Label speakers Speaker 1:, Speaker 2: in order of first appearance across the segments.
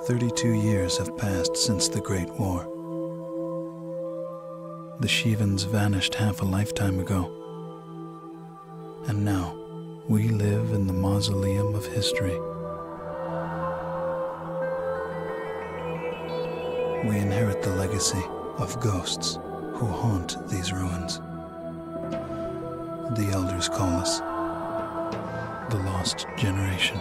Speaker 1: 32 years have passed since the Great War. The Shivans vanished half a lifetime ago. And now, we live in the mausoleum of history. We inherit the legacy of ghosts who haunt these ruins. The elders call us the Lost Generation.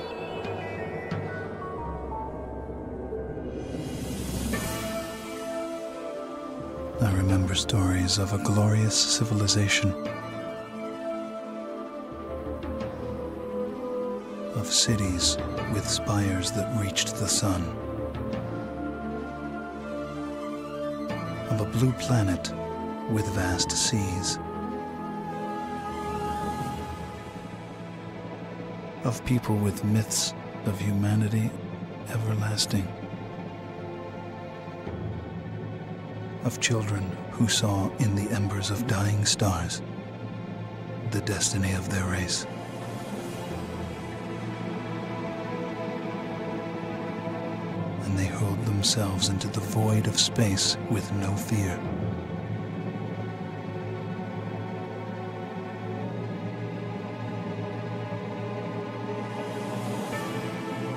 Speaker 1: I remember stories of a glorious civilization, of cities with spires that reached the sun, of a blue planet with vast seas, of people with myths of humanity everlasting, of children who saw in the embers of dying stars the destiny of their race. And they hurled themselves into the void of space with no fear.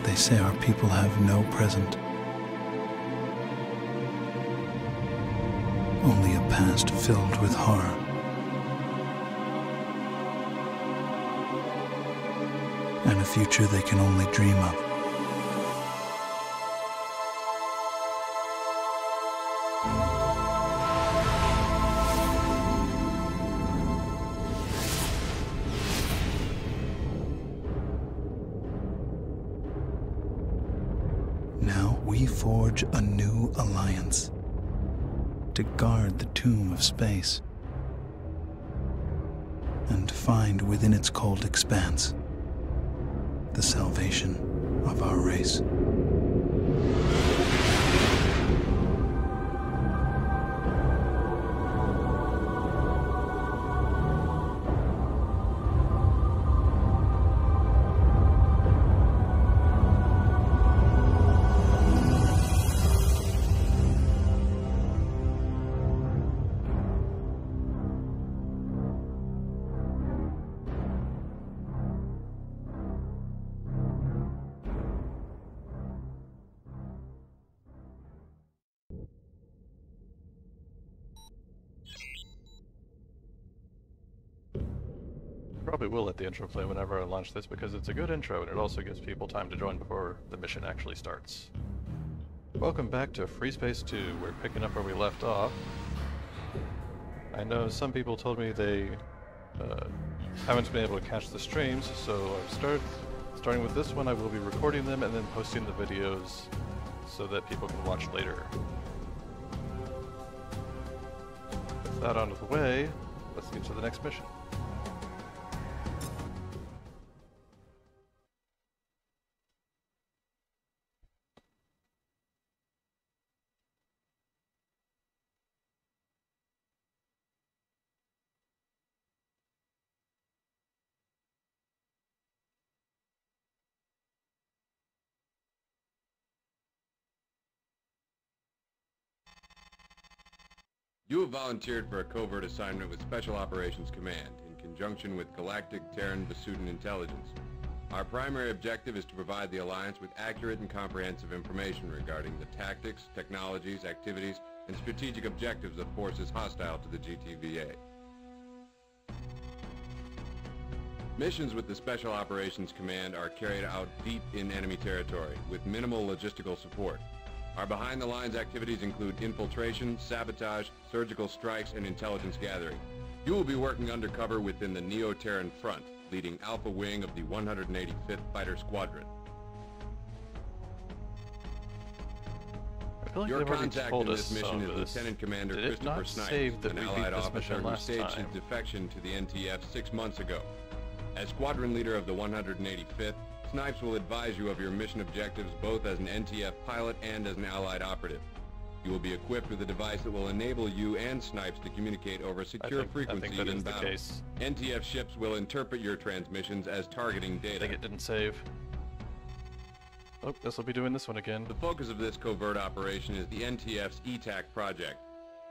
Speaker 1: They say our people have no present, only a past filled with horror. And a future they can only dream of. Now we forge a new alliance to guard the tomb of space and find within its cold expanse the salvation of our race.
Speaker 2: Probably will let the intro play whenever I launch this because it's a good intro and it also gives people time to join before the mission actually starts. Welcome back to Freespace 2. We're picking up where we left off. I know some people told me they haven't been able to catch the streams, so I've starting with this one. I will be recording them and then posting the videos so that people can watch later. With that out of the way, let's get to the next mission.
Speaker 3: You have volunteered for a covert assignment with Special Operations Command in conjunction with Galactic Terran Vasudans Intelligence. Our primary objective is to provide the Alliance with accurate and comprehensive information regarding the tactics, technologies, activities, and strategic objectives of forces hostile to the GTVA. Missions with the Special Operations Command are carried out deep in enemy territory with minimal logistical support. Our behind-the-lines activities include infiltration, sabotage, surgical strikes, and intelligence gathering. You will be working undercover within the Neo-Terran front, leading Alpha Wing of the 185th Fighter Squadron.
Speaker 2: I feel like
Speaker 3: Your
Speaker 2: they've already
Speaker 3: contact
Speaker 2: told
Speaker 3: in
Speaker 2: us
Speaker 3: this mission
Speaker 2: some of
Speaker 3: is
Speaker 2: this.
Speaker 3: Lieutenant Commander
Speaker 2: Did it
Speaker 3: Christopher
Speaker 2: not
Speaker 3: Snipes,
Speaker 2: save that
Speaker 3: an
Speaker 2: we beat
Speaker 3: Allied
Speaker 2: this
Speaker 3: officer
Speaker 2: mission
Speaker 3: who
Speaker 2: last
Speaker 3: staged his
Speaker 2: time?
Speaker 3: defection to the NTF 6 months ago. As Squadron Leader of the 185th, Snipes will advise you of your mission objectives both as an NTF pilot and as an Allied operative. You will be equipped with a device that will enable you and Snipes to communicate over a secure frequency
Speaker 2: I think that
Speaker 3: in
Speaker 2: is
Speaker 3: battle.
Speaker 2: the case.
Speaker 3: NTF ships will interpret your transmissions as targeting
Speaker 2: I
Speaker 3: data.
Speaker 2: think it didn't save. Oh, guess I'll be doing this one again.
Speaker 3: The focus of this covert operation is the NTF's ETAC project.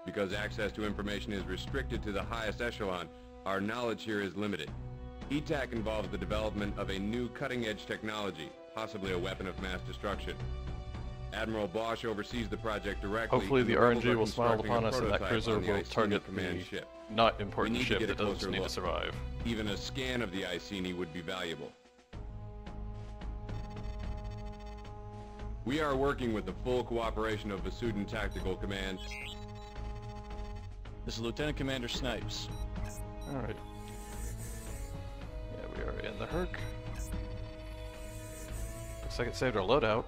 Speaker 3: Because access to information is restricted to the highest echelon, our knowledge here is limited. ETAC involves the development of a new cutting-edge technology, possibly a weapon of mass destruction. Admiral Bosch oversees the project directly.
Speaker 2: Hopefully the
Speaker 3: rebels
Speaker 2: RNG
Speaker 3: are
Speaker 2: will smile
Speaker 3: constructing
Speaker 2: upon
Speaker 3: a
Speaker 2: us and that
Speaker 3: prototype
Speaker 2: cruiser
Speaker 3: on the
Speaker 2: will
Speaker 3: Iceni
Speaker 2: target
Speaker 3: command
Speaker 2: the
Speaker 3: ship.
Speaker 2: not
Speaker 3: We
Speaker 2: important
Speaker 3: need to
Speaker 2: ship
Speaker 3: get a
Speaker 2: that doesn't
Speaker 3: closer
Speaker 2: need to
Speaker 3: look.
Speaker 2: survive.
Speaker 3: Even a scan of the Iceni would be valuable. We are working with the full cooperation of Vasudans Tactical Command.
Speaker 4: This is Lieutenant Commander Snipes.
Speaker 2: Alright. Yeah, we are in the Herc. Looks like it saved our loadout.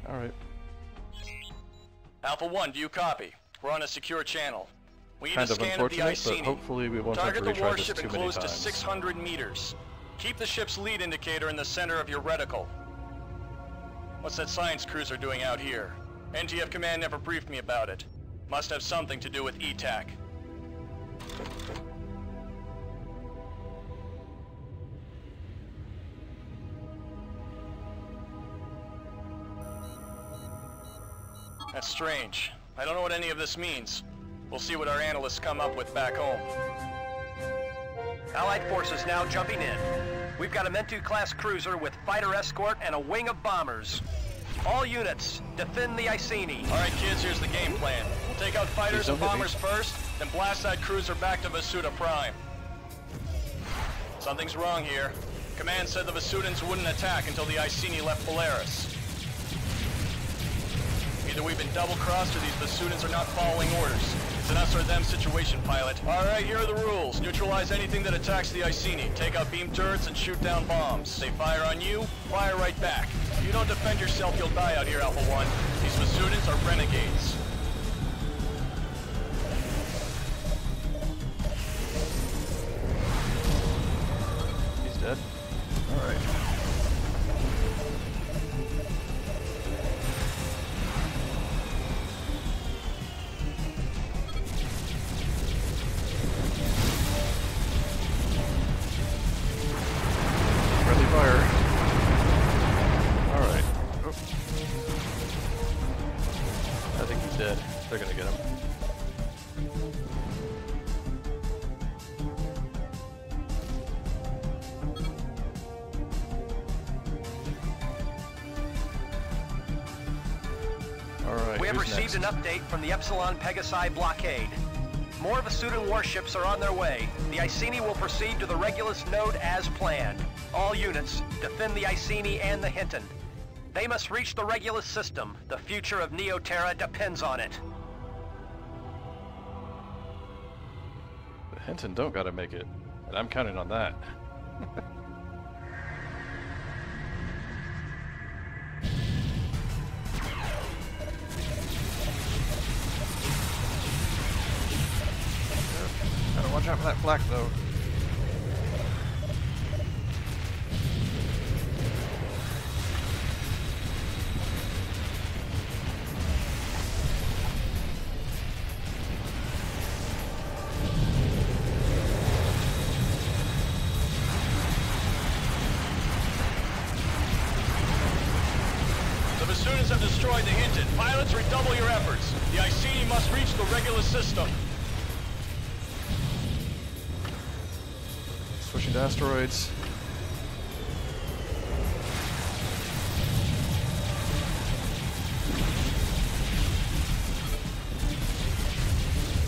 Speaker 2: Alright.
Speaker 4: Alpha 1, do you copy? We're on a secure channel. We need
Speaker 2: Kind
Speaker 4: a
Speaker 2: of
Speaker 4: scan of the
Speaker 2: unfortunate, but
Speaker 4: Iceni.
Speaker 2: hopefully we won't have to
Speaker 4: Target the
Speaker 2: retry this
Speaker 4: warship
Speaker 2: too
Speaker 4: and
Speaker 2: many
Speaker 4: close to
Speaker 2: times.
Speaker 4: 600 meters. Keep the ship's lead indicator in the center of your reticle. What's that science cruiser doing out here? NTF Command never briefed me about it. Must have something to do with ETAC. That's strange. I don't know what any of this means. We'll see what our analysts come up with back home.
Speaker 5: Allied forces now jumping in. We've got a Mentu-class cruiser with fighter escort and a wing of bombers. All units, defend the Iceni.
Speaker 4: All right, kids, here's the game plan. We'll take out fighters
Speaker 2: Please
Speaker 4: and
Speaker 2: don't hit me.
Speaker 4: bombers first, then blast that cruiser back to Vasuda Prime. Something's wrong here. Command said the Vasudans wouldn't attack until the Iceni left Polaris. Either we've been double-crossed or these Vasudans are not following orders. It's an us or them situation, pilot. All right, here are the rules. Neutralize anything that attacks the Iceni. Take out beam turrets and shoot down bombs. They fire on you, fire right back. If you don't defend yourself, you'll die out here, Alpha 1. These Vasudans are renegades.
Speaker 2: He's dead. Alright. Friendly fire. Alright. Oh. I think he's dead. They're gonna get him. Alright,
Speaker 5: We have
Speaker 2: who's
Speaker 5: received
Speaker 2: next?
Speaker 5: an update from the Epsilon Pegasi blockade. More Vasudan warships are on their way. The Iceni will proceed to the Regulus node as planned. All units, defend the Iceni and the Hinton. They must reach the Regulus system. The future of Neoterra depends on it.
Speaker 2: The Hinton don't gotta make it, and I'm counting on that. Gotta watch out for that flak though.
Speaker 4: The Vasudans have destroyed the Hinton. Pilots, redouble your efforts. The Iceni must reach the Regulus system.
Speaker 2: Switching to asteroids.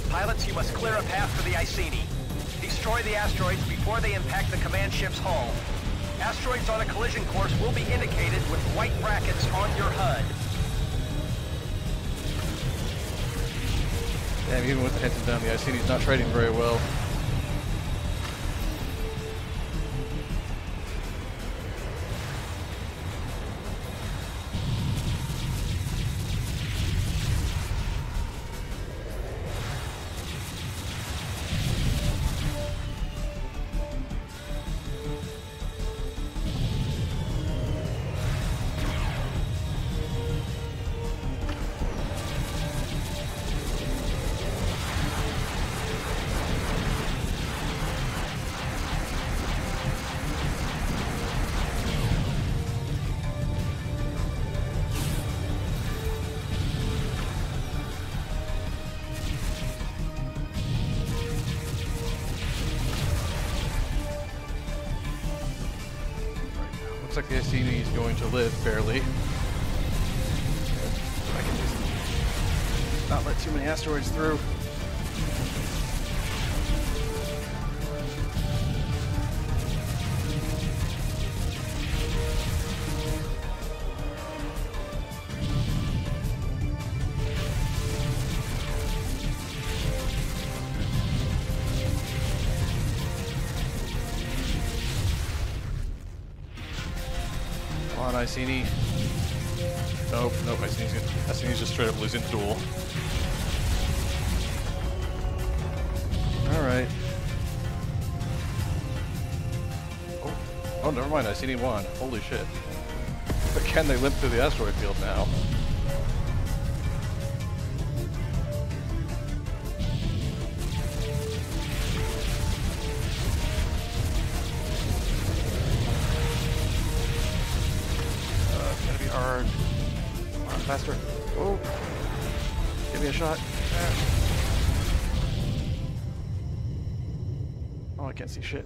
Speaker 5: Pilots, you must clear a path for the Iceni. Destroy the asteroids before they impact the command ship's hull. Asteroids on a collision course will be indicated with white brackets on your HUD.
Speaker 2: Damn, even with the Hinton down, the Iceni's not trading very well. Looks like the Iceni is going to live, barely. I can just not let too many asteroids through. Come on, Iceni. Nope, Iceni's just straight up losing the duel. Alright. Oh, never mind, Iceni won. Holy shit. But can they limp through the asteroid field now? It's gonna be hard. Come on, faster. Oh! Give me a shot. Oh, I can't see shit.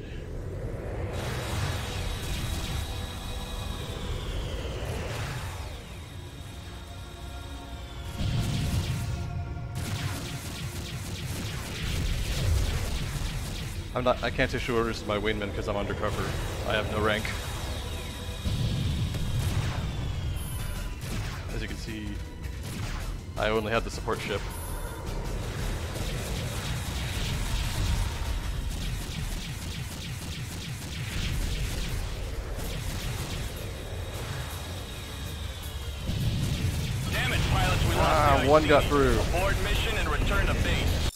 Speaker 2: I can't issue orders to my wingman because I'm undercover. I have no rank. As you can see, I only have the support ship.
Speaker 4: Damn it, pilots, we lost the
Speaker 2: one
Speaker 4: Iceni.
Speaker 2: got through.
Speaker 4: Abort mission and return to base.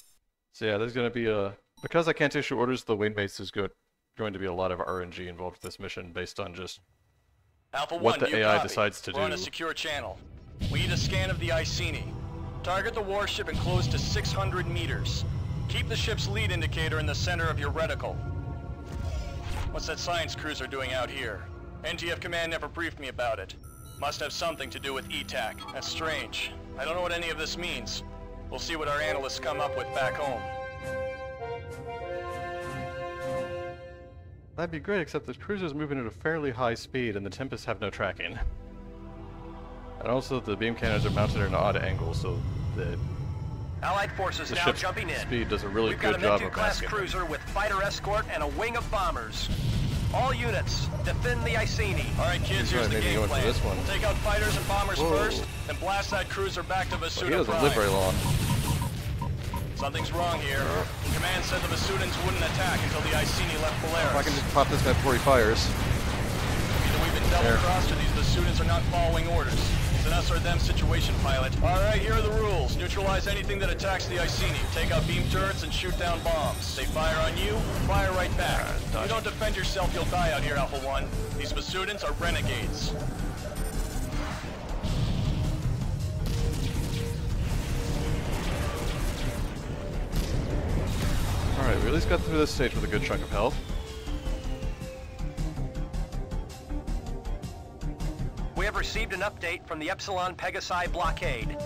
Speaker 2: So yeah, there's going to be a... Because I can't issue orders to the wingmates, there's going to be a lot of RNG involved with this mission based on just
Speaker 4: Alpha
Speaker 2: what
Speaker 4: 1,
Speaker 2: the
Speaker 4: you
Speaker 2: AI
Speaker 4: copy.
Speaker 2: decides to
Speaker 4: We're on
Speaker 2: do.
Speaker 4: a secure channel. We need a scan of the Iceni. Target the warship and close to 600 meters. Keep the ship's lead indicator in the center of your reticle. What's that science cruiser doing out here? NTF Command never briefed me about it. Must have something to do with ETAC. That's strange. I don't know what any of this means. We'll see what our analysts come up with back home.
Speaker 2: That'd be great, except the cruiser's moving at a fairly high speed and the Tempests have no tracking. And also the beam cannons are mounted at an odd angle, so the
Speaker 5: Allied forces now
Speaker 2: ship's
Speaker 5: jumping in.
Speaker 2: speed does a really
Speaker 5: We've got
Speaker 2: good
Speaker 5: a
Speaker 2: job
Speaker 5: Mentu
Speaker 2: of
Speaker 5: class
Speaker 2: masking.
Speaker 5: cruiser with fighter escort and a wing of bombers. All units, defend the Iceni.
Speaker 4: Alright kids, here's the
Speaker 2: maybe
Speaker 4: game
Speaker 2: going for
Speaker 4: plan.
Speaker 2: this one.
Speaker 4: We'll take out fighters and bombers
Speaker 2: Whoa.
Speaker 4: first, then blast that cruiser back to
Speaker 2: Well,
Speaker 4: Vasudans
Speaker 2: he doesn't
Speaker 4: Prime.
Speaker 2: live very long.
Speaker 4: Something's wrong here. Command said the Vasudans wouldn't attack until the Iceni left Polaris.
Speaker 2: If I can just pop this guy before he fires.
Speaker 4: Either we've been double-crossed or these Vasudans are not following orders. It's an us or them situation, pilot. Alright, here are the rules. Neutralize anything that attacks the Iceni. Take out beam turrets and shoot down bombs. They fire on you, fire right back. If you don't defend yourself, you'll die out here, Alpha 1. These Vasudans are renegades.
Speaker 2: Alright, we at least got through this stage with a good chunk of health.
Speaker 5: We have received an update from the Epsilon Pegasi blockade.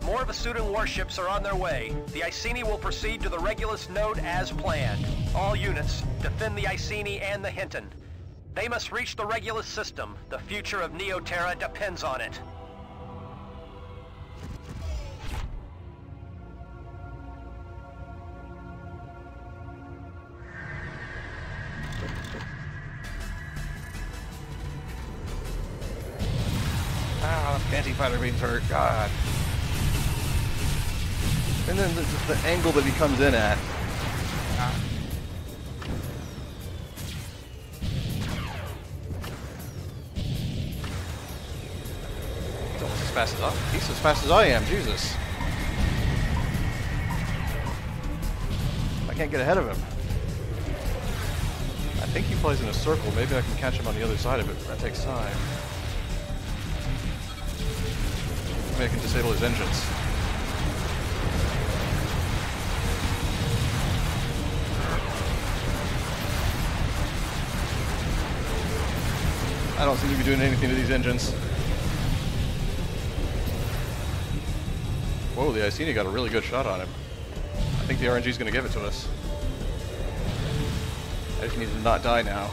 Speaker 5: More Vasudan warships are on their way. The Iceni will proceed to the Regulus node as planned. All units, defend the Iceni and the Hinton. They must reach the Regulus system. The future of Neoterra depends on it.
Speaker 2: Ah, anti-fighter beams hurt. God. And then the angle that he comes in at. He's almost as fast as he's as fast as I am. Jesus. I can't get ahead of him. I think he plays in a circle. Maybe I can catch him on the other side of it, but that takes time. Maybe I can disable his engines. I don't seem to be doing anything to these engines. Whoa, the Iceni got a really good shot on him. I think the RNG is going to give it to us. I just need to not die now.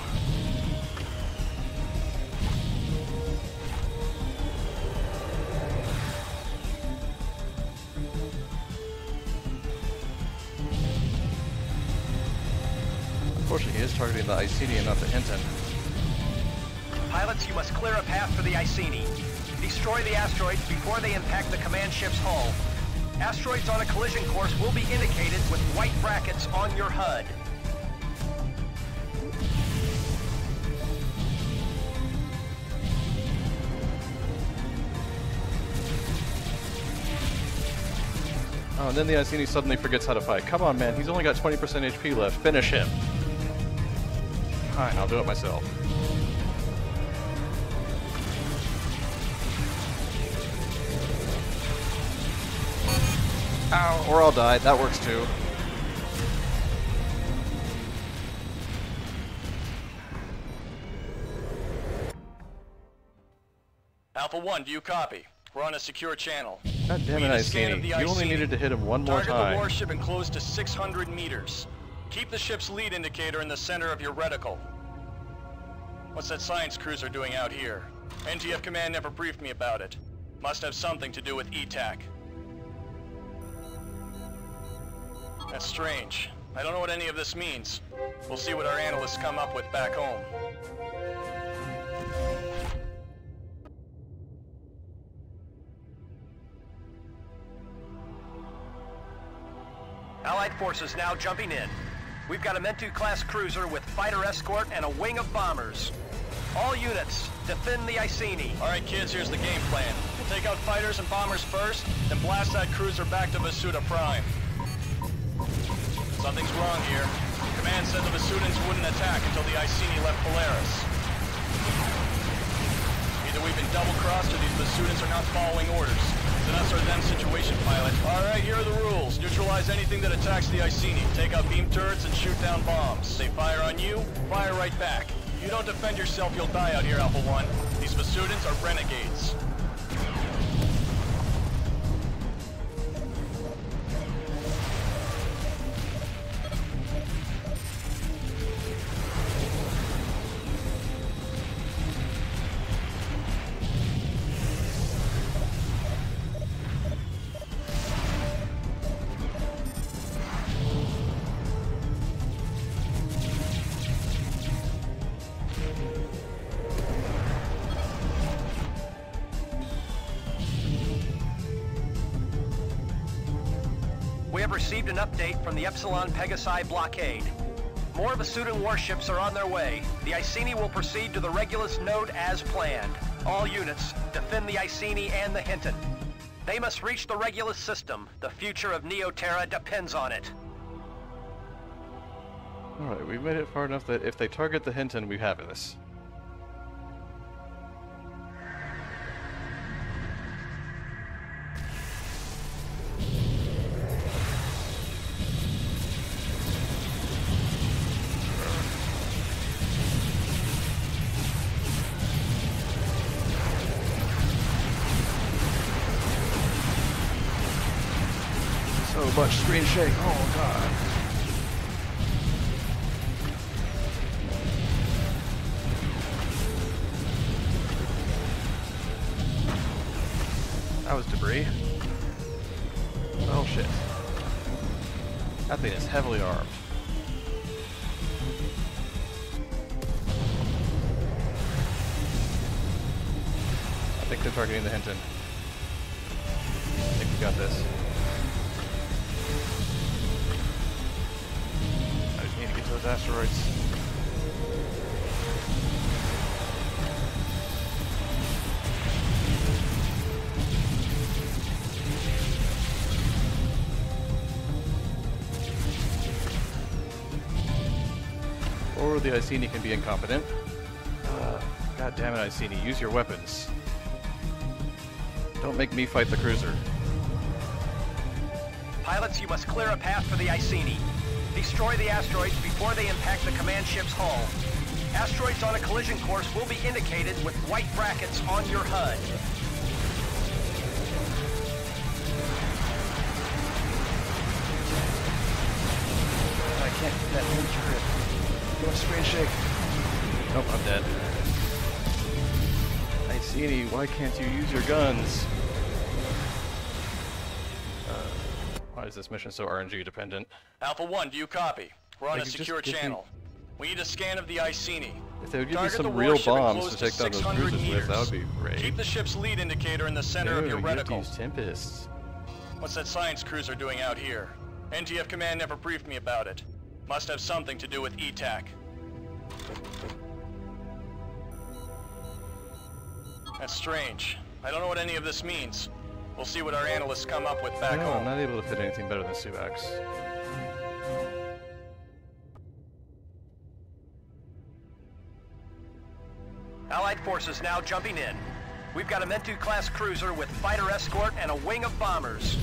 Speaker 2: Unfortunately, he is targeting the Iceni and not the Hinton.
Speaker 5: Pilots, you must clear a path for the Iceni. Destroy the asteroids before they impact the command ship's hull. Asteroids on a collision course will be indicated with white brackets on your HUD.
Speaker 2: Oh, and then the Iceni suddenly forgets how to fight. Come on, man, he's only got 20% HP left. Finish him. Fine, I'll do it myself. Ow, or I'll die. That works too.
Speaker 4: Alpha 1, do you copy? We're on a secure channel.
Speaker 2: God damn it, Iceni. You only needed to hit him one more
Speaker 4: Target
Speaker 2: time.
Speaker 4: the warship and close to 600 meters. Keep the ship's lead indicator in the center of your reticle. What's that science cruiser doing out here? NTF Command never briefed me about it. Must have something to do with ETAC. That's strange. I don't know what any of this means. We'll see what our analysts come up with back home.
Speaker 5: Allied forces now jumping in. We've got a Mentu-class cruiser with fighter escort and a wing of bombers. All units, defend the Iceni.
Speaker 4: Alright kids, here's the game plan. We'll take out fighters and bombers first, then blast that cruiser back to Vasuda Prime. Something's wrong here. Command said the Vasudans wouldn't attack until the Iceni left Polaris. Either we've been double-crossed or these Vasudans are not following orders. It's an us or them situation, pilot. Alright, here are the rules. Neutralize anything that attacks the Iceni. Take out beam turrets and shoot down bombs. They fire on you, fire right back. If you don't defend yourself, you'll die out here, Alpha 1. These Vasudans are renegades.
Speaker 5: We have received an update from the Epsilon Pegasi blockade. More Vasudan warships are on their way. The Iceni will proceed to the Regulus node as planned. All units, defend the Iceni and the Hinton. They must reach the Regulus system. The future of Neoterra depends on it.
Speaker 2: Alright, we've made it far enough that if they target the Hinton, we have this. So much screen shake, oh god. That was debris. Oh shit. That thing is heavily armed. I think they're targeting the Hinton. I think we got this. I just need to get to those asteroids. Or the Iceni can be incompetent. God damn it, Iceni, use your weapons. Don't make me fight the cruiser.
Speaker 5: Pilots, you must clear a path for the Iceni. Destroy the asteroids before they impact the command ship's hull. Asteroids on a collision course will be indicated with white brackets on your HUD.
Speaker 2: I can't get that new turret. Go screen shake. Nope, I'm dead. Iceni, why can't you use your guns? Why is this mission so RNG dependent?
Speaker 4: Alpha 1, do you copy? We're on a secure channel. We need a scan of the Iceni.
Speaker 2: If they would give me
Speaker 4: Target
Speaker 2: some
Speaker 4: the
Speaker 2: real
Speaker 4: warship and
Speaker 2: bombs
Speaker 4: close
Speaker 2: to take down those
Speaker 4: 600
Speaker 2: cruisers with, that would be great.
Speaker 4: Keep the ship's lead indicator in the center of your
Speaker 2: You have to
Speaker 4: reticle.
Speaker 2: use Tempests.
Speaker 4: What's that science cruiser doing out here? NTF Command never briefed me about it. Must have something to do with ETAC. That's strange. I don't know what any of this means. We'll see what our analysts come up with back
Speaker 2: No,
Speaker 4: home.
Speaker 2: I'm not able to fit anything better than Suvax.
Speaker 5: Allied forces now jumping in. We've got a Mentu-class cruiser with fighter escort and a wing of bombers.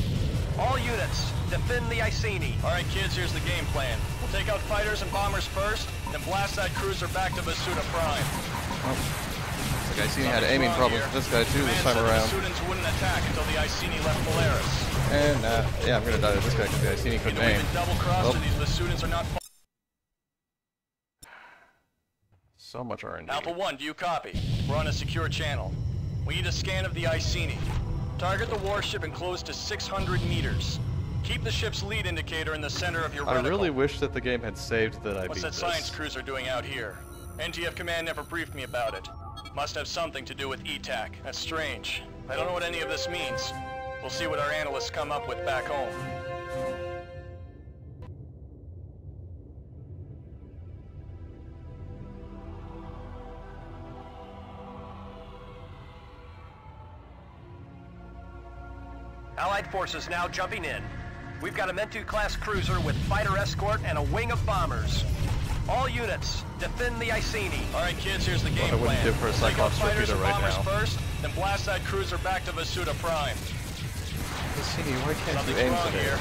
Speaker 5: All units, defend the Iceni.
Speaker 4: All right, kids, here's the game plan. We'll take out fighters and bombers first, then blast that cruiser back to Vasuda Prime.
Speaker 2: Oh. The Iceni had aiming problems with this guy too this time around.
Speaker 4: The Vasudans wouldn't attack until the Iceni left Polaris.
Speaker 2: And yeah, I'm gonna die to this guy because the Iceni couldn't
Speaker 4: Either we've
Speaker 2: aim.
Speaker 4: been double-crossed or
Speaker 2: Oh.
Speaker 4: these Vasudans are not...
Speaker 2: So much RNG.
Speaker 4: Alpha 1, do you copy? We're on a secure channel. We need a scan of the Iceni. Target the warship and close to 600 meters. Keep the ship's lead indicator in the center of your reticle.
Speaker 2: I really wish that the game had saved that I
Speaker 4: What's
Speaker 2: beat
Speaker 4: that
Speaker 2: this.
Speaker 4: science cruiser doing out here? NTF Command never briefed me about it. Must have something to do with ETAC. That's strange. I don't know what any of this means. We'll see what our analysts come up with back home.
Speaker 5: Allied forces now jumping in. We've got a Mentu-class cruiser with fighter escort and a wing of bombers. All units, defend the Iceni.
Speaker 4: All right, kids, here's the game
Speaker 2: I wouldn't
Speaker 4: plan.
Speaker 2: give her a
Speaker 4: Take out
Speaker 2: Cyclops
Speaker 4: fighters
Speaker 2: torpedo
Speaker 4: and
Speaker 2: right
Speaker 4: bombers
Speaker 2: now.
Speaker 4: first, then blast that cruiser back to Vasuda Prime.
Speaker 2: Iceni, why can't
Speaker 4: Something's
Speaker 2: you aim
Speaker 4: wrong
Speaker 2: today?
Speaker 4: here.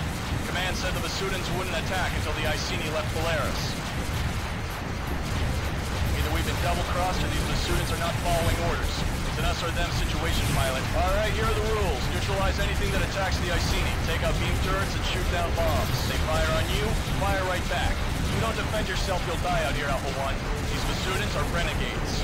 Speaker 4: Command said the Vasudans wouldn't attack until the Iceni left Polaris. Either we've been double-crossed or these Vasudans are not following orders. It's an us or them situation, pilot. All right, here are the rules. Neutralize anything that attacks the Iceni. Take out beam turrets and shoot down bombs. They fire on you, fire right back. If you don't defend yourself, you'll die out here, Alpha 1. These Vasudans are renegades.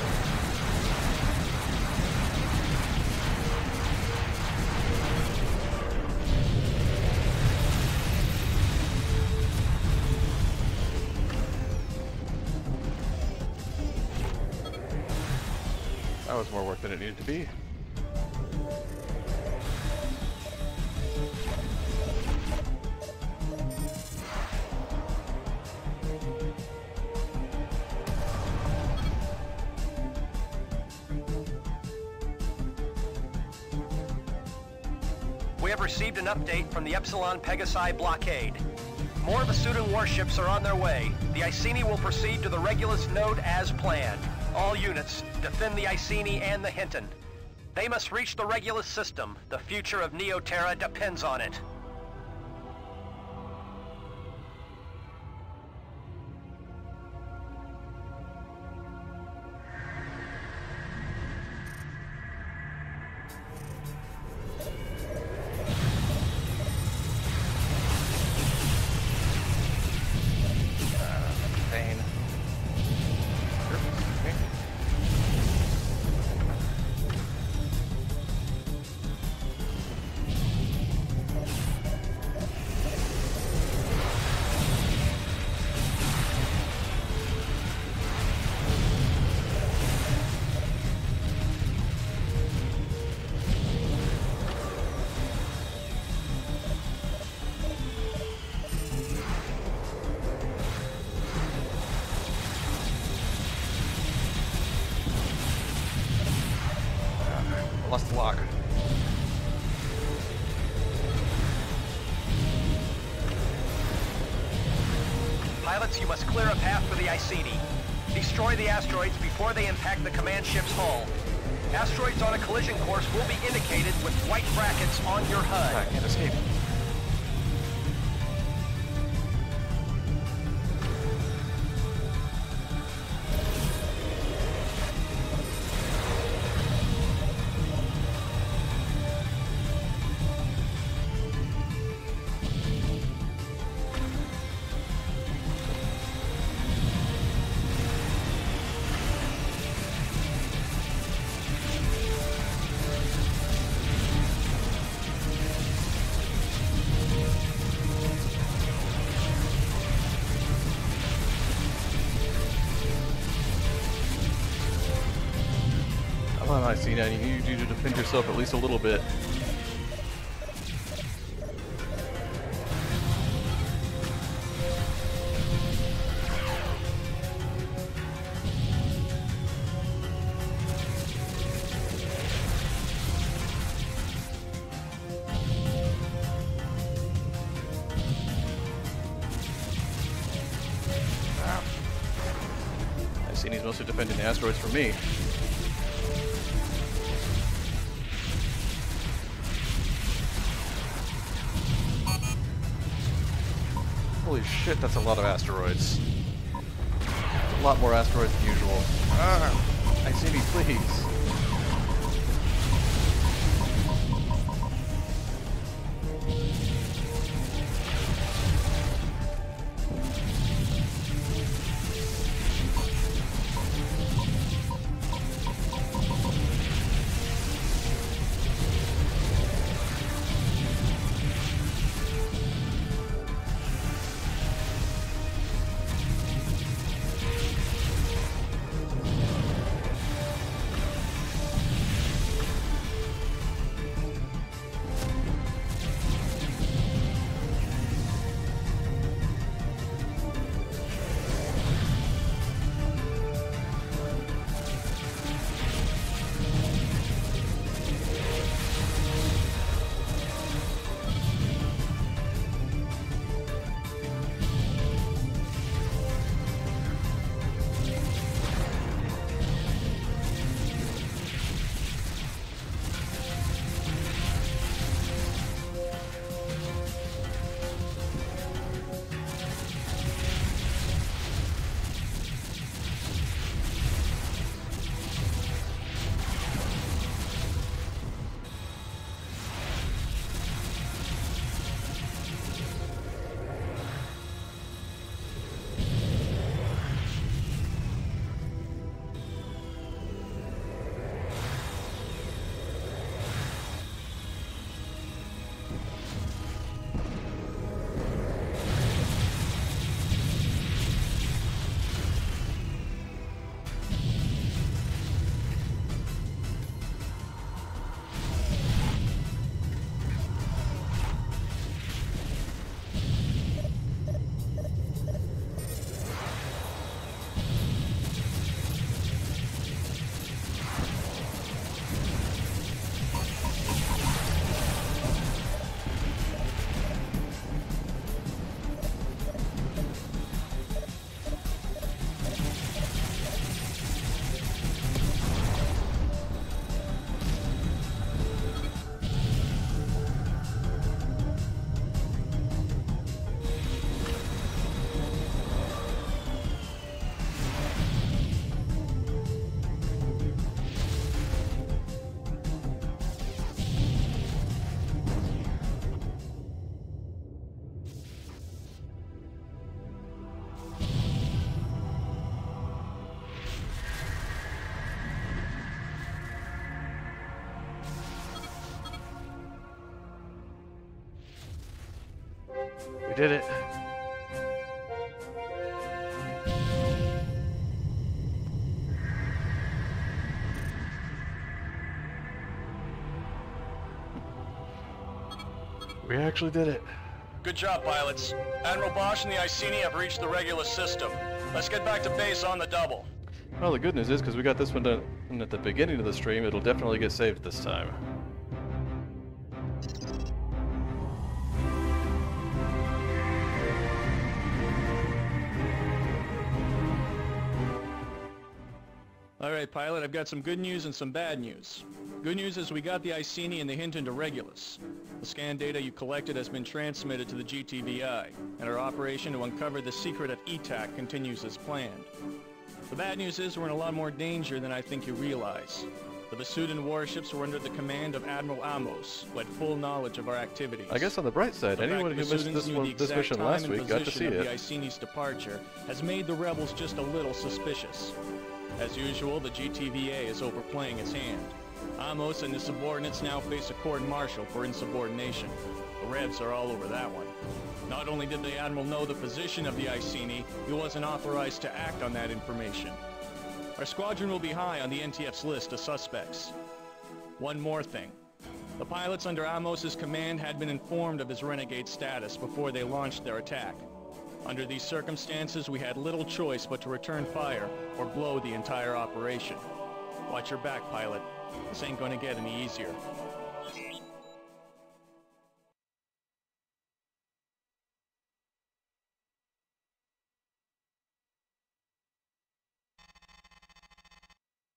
Speaker 2: That was more work than it needed to be.
Speaker 5: We have received an update from the Epsilon Pegasi blockade. More Vasudan warships are on their way. The Iceni will proceed to the Regulus node as planned. All units, defend the Iceni and the Hinton. They must reach the Regulus system. The future of Neoterra depends on it.
Speaker 2: Pain. Lost the lock.
Speaker 5: Pilots, you must clear a path for the Iceni. Destroy the asteroids before they impact the command ship's hull. Asteroids on a collision course will be indicated with white brackets on your HUD.
Speaker 2: I can't escape. Come on, Iceni, I need you to defend yourself at least a little bit. Iceni's mostly defending the asteroids for me. Holy shit, that's a lot of asteroids. A lot more asteroids than usual. Iceni, please. We did it. We actually did it.
Speaker 4: Good job, pilots. Admiral Bosch and the Iceni have reached the Regulus system. Let's get back to base on the double.
Speaker 2: Well, the good news is, because we got this one done at the beginning of the stream, it'll definitely get saved this time.
Speaker 6: Alright, pilot, I've got some good news and some bad news. Good news is we got the Iceni and the hint into Regulus. The scan data you collected has been transmitted to the GTVI, and our operation to uncover the secret of ETAC continues as planned. The bad news is we're in a lot more danger than I think you realize. The Vasudan warships were under the command of Admiral Amos, who had full knowledge of our activities.
Speaker 2: I guess on the bright side, anyone who missed this mission last week got to see it.
Speaker 6: The Iceni's departure has made the rebels just a little suspicious. As usual, the GTVA is overplaying its hand. Amos and his subordinates now face a court-martial for insubordination. The Revs are all over that one. Not only did the Admiral know the position of the Iceni, he wasn't authorized to act on that information. Our squadron will be high on the NTF's list of suspects. One more thing. The pilots under Amos's command had been informed of his renegade status before they launched their attack. Under these circumstances, we had little choice but to return fire or blow the entire operation. Watch your back, pilot. This ain't gonna get any easier.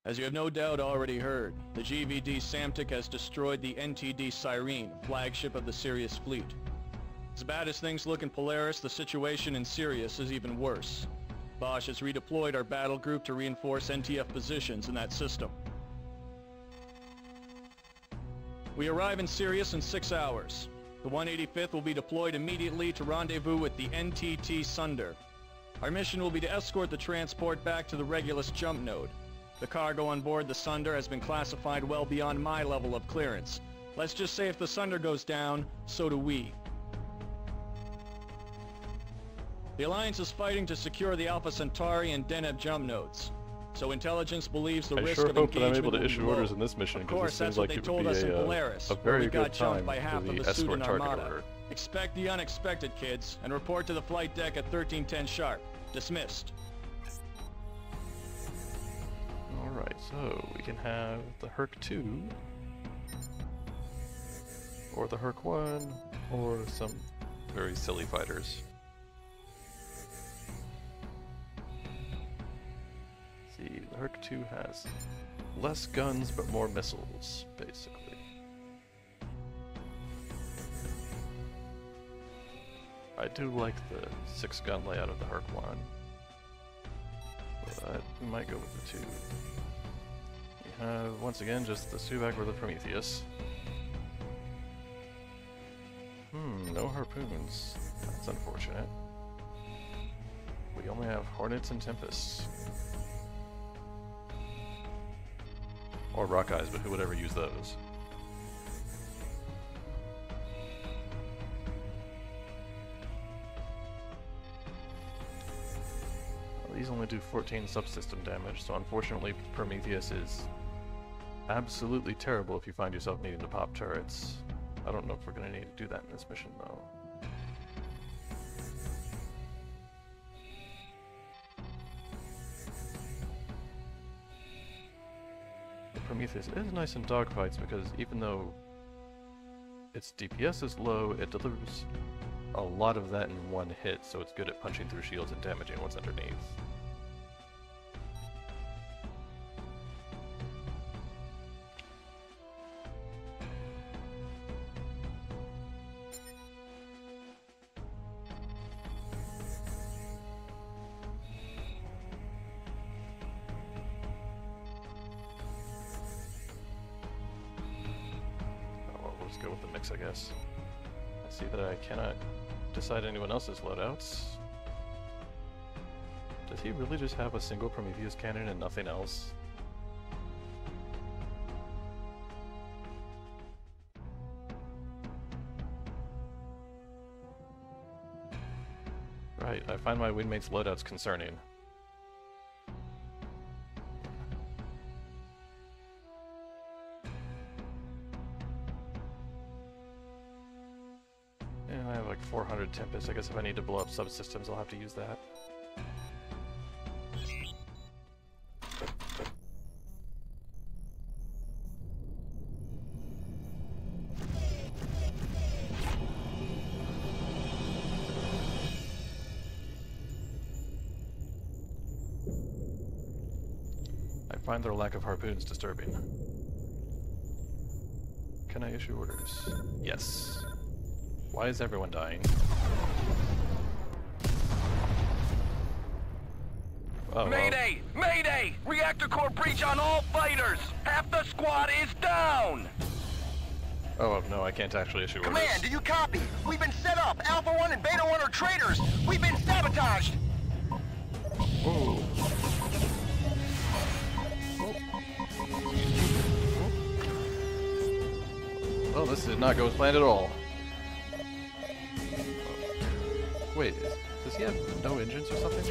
Speaker 6: As you have no doubt already heard, the GVD Samtic has destroyed the NTD Cyrene, flagship of the Sirius fleet. As bad as things look in Polaris, the situation in Sirius is even worse. Bosch has redeployed our battle group to reinforce NTF positions in that system. We arrive in Sirius in 6 hours. The 185th will be deployed immediately to rendezvous with the NTT Sunder. Our mission will be to escort the transport back to the Regulus jump node. The cargo on board the Sunder has been classified well beyond my level of clearance. Let's just say if the Sunder goes down, so do we. The Alliance is fighting to secure the Alpha Centauri and Deneb jump nodes. So intelligence believes the risk of engagement will be low.
Speaker 2: I sure hope that I'm able to issue orders in this mission, because this seems like it would be a very good time for the escort target order.
Speaker 6: Expect the unexpected, kids, and report to the flight deck at 1310 sharp. Dismissed.
Speaker 2: Alright, so we can have the Herc 2, or the Herc 1, or some very silly fighters. Let's see, the Herc 2 has less guns but more missiles, basically. I do like the 6-gun layout of the Herc 1. But we might go with the 2. We have, once again, just the Suvac or the Prometheus. No harpoons. That's unfortunate. We only have Hornets and Tempests. Or Rockeyes, but who would ever use those? These only do 14 subsystem damage, so unfortunately Prometheus is absolutely terrible if you find yourself needing to pop turrets. I don't know if we're going to need to do that in this mission, though. The Prometheus is nice in dogfights because even though its DPS is low, it delivers a lot of that in one hit, so it's good at punching through shields and damaging what's underneath. Let's go with the mix, I guess. I see that I cannot decide anyone else's loadouts. Does he really just have a single Prometheus cannon and nothing else? Right, I find my wingmate's loadouts concerning. And I have like 400 Tempest. I guess if I need to blow up subsystems, I'll have to use that. I find their lack of harpoons disturbing. Can I issue orders? Yes. Why is everyone dying? Oh,
Speaker 5: Mayday! Mayday! Reactor core breach on all fighters! Half the squad is down!
Speaker 2: Oh no, I can't actually issue orders.
Speaker 5: Command, do you copy? We've been set up! Alpha 1 and Beta 1 are traitors! We've been sabotaged!
Speaker 2: Ooh. Well, this did not go as planned at all. Wait, does he have no engines or something?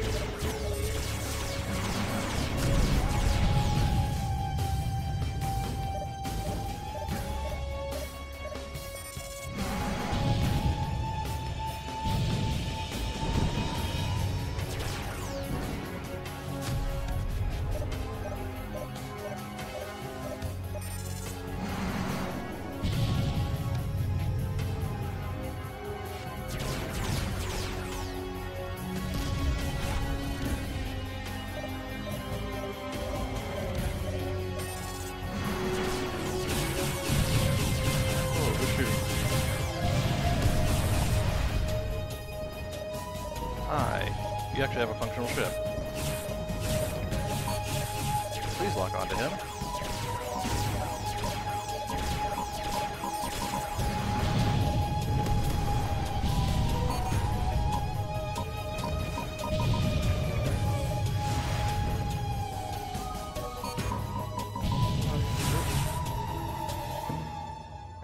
Speaker 2: actually have a functional ship. Please lock onto him.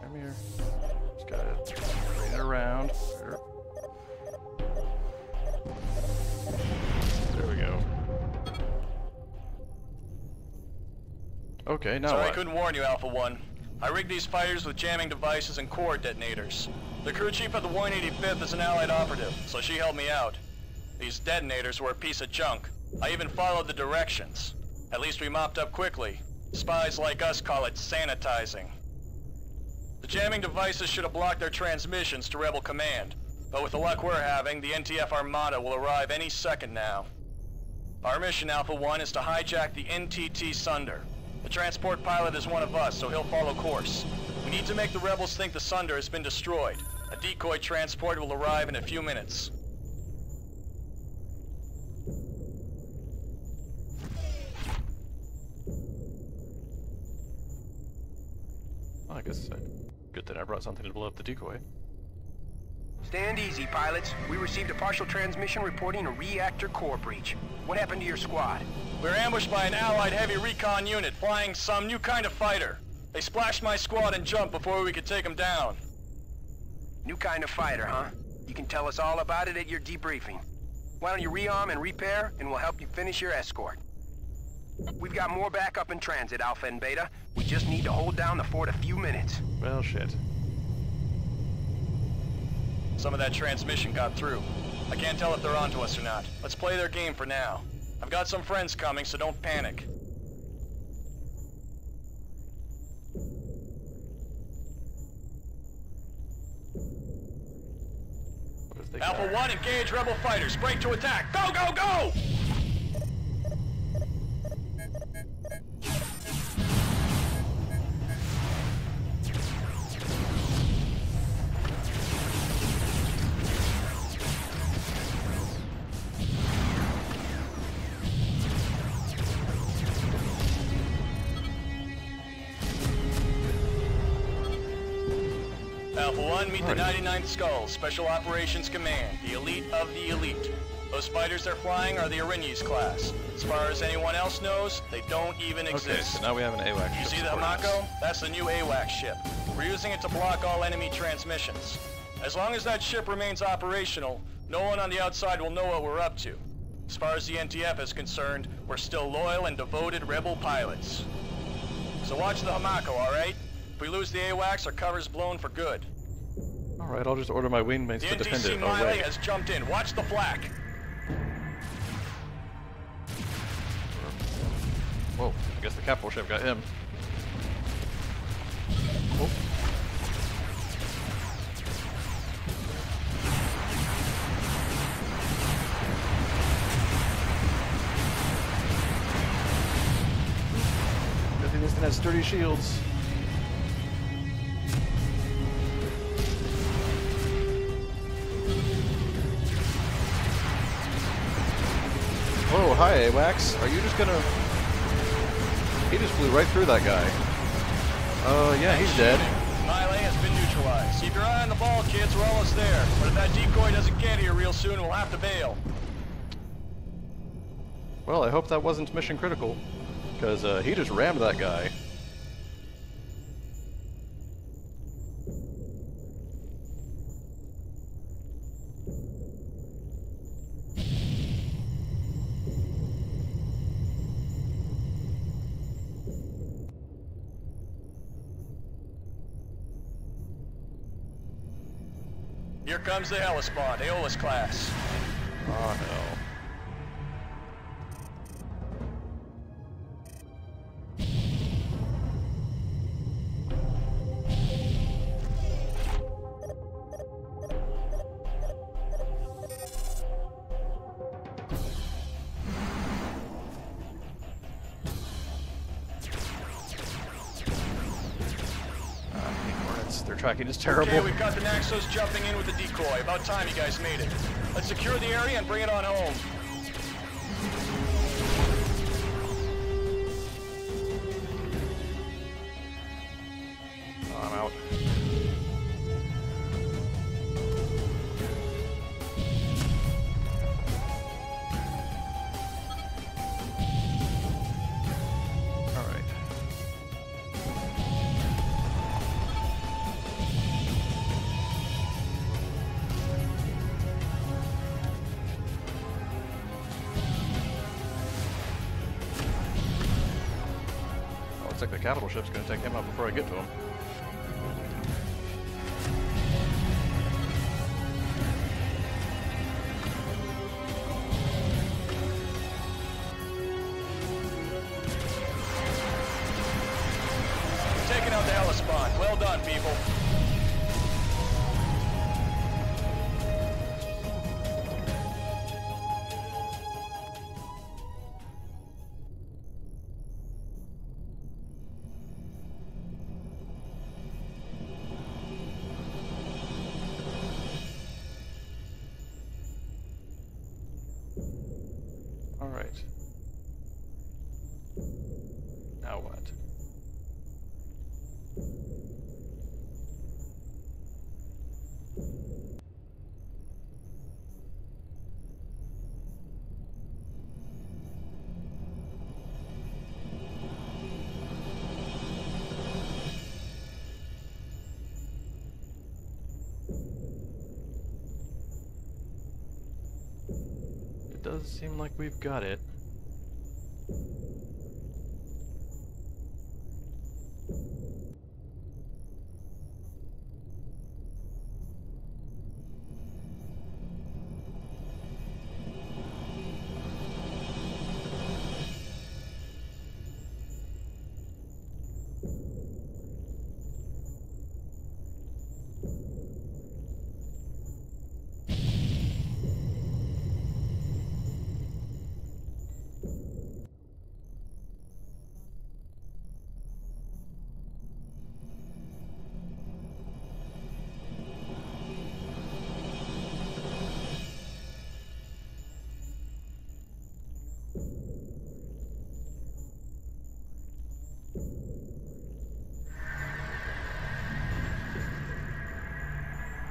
Speaker 2: Come here. Just gotta bring it around. There we go. Okay, now
Speaker 4: Sorry I
Speaker 2: what?
Speaker 4: couldn't warn you, Alpha 1. I rigged these fighters with jamming devices and core detonators. The crew chief of the 185th is an Allied operative, so she helped me out. These detonators were a piece of junk. I even followed the directions. At least we mopped up quickly. Spies like us call it sanitizing. The jamming devices should have blocked their transmissions to Rebel Command, but with the luck we're having, the NTF Armada will arrive any second now. Our mission, Alpha 1, is to hijack the NTT Sunder. The transport pilot is one of us, so he'll follow course. We need to make the rebels think the Sunder has been destroyed. A decoy transport will arrive in a few minutes.
Speaker 2: Well, I guess good that I brought something to blow up the decoy.
Speaker 5: Stand easy, pilots. We received a partial transmission reporting a reactor core breach. What happened to your squad?
Speaker 4: We were ambushed by an Allied heavy recon unit flying some new kind of fighter. They splashed my squad and jumped before we could take them down.
Speaker 5: New kind of fighter, huh? You can tell us all about it at your debriefing. Why don't you rearm and repair, and we'll help you finish your escort. We've got more backup in transit, Alpha and Beta. We just need to hold down the fort a few minutes.
Speaker 2: Well, shit.
Speaker 4: Some of that transmission got through. I can't tell if they're onto us or not. Let's play their game for now. I've got some friends coming, so don't panic.
Speaker 2: What if they
Speaker 4: Alpha 1, engage Rebel fighters. Break to attack. Go, go, go! Alpha 1, meet the 99th Skull, Special Operations Command, the elite of the elite. Those fighters they're flying are the Erinys class. As far as anyone else knows, they don't even exist.
Speaker 2: Okay, so now we have an AWACS ship.
Speaker 4: You see the
Speaker 2: supporting us.
Speaker 4: Hamako? That's the new AWACS ship. We're using it to block all enemy transmissions. As long as that ship remains operational, no one on the outside will know what we're up to. As far as the NTF is concerned, we're still loyal and devoted rebel pilots. So watch the Hamako, alright? If we lose the AWACS, our cover's blown for good.
Speaker 2: Alright, I'll just order my wingmates
Speaker 4: The
Speaker 2: to defend
Speaker 4: NTC
Speaker 2: it.
Speaker 4: Miley
Speaker 2: Oh, wait.
Speaker 4: has jumped in. Watch the flak.
Speaker 2: Whoa, I guess the capital ship got him. Oh. Good thing this thing has sturdy shields. Whoa, hi AWACS. Are you just gonna... He just flew right through that guy. Yeah, he's dead.
Speaker 4: Miley has been neutralized. Keep your eye on the ball, kids. We're almost there. But if that decoy doesn't get here real soon, we'll have to bail.
Speaker 2: Well, I hope that wasn't mission critical, because he just rammed that guy.
Speaker 4: Here comes the Hellespont, Aeolus class.
Speaker 2: Oh no. Their tracking is terrible.
Speaker 4: Okay, we've got the Naxos jumping in with the decoy. About time you guys made it. Let's secure the area and bring it on home.
Speaker 2: Looks like the capital ship's gonna take him out before I get to him.
Speaker 4: Taking out the Hellespont. Well done, people.
Speaker 2: All right. Now what? It does seem like we've got it.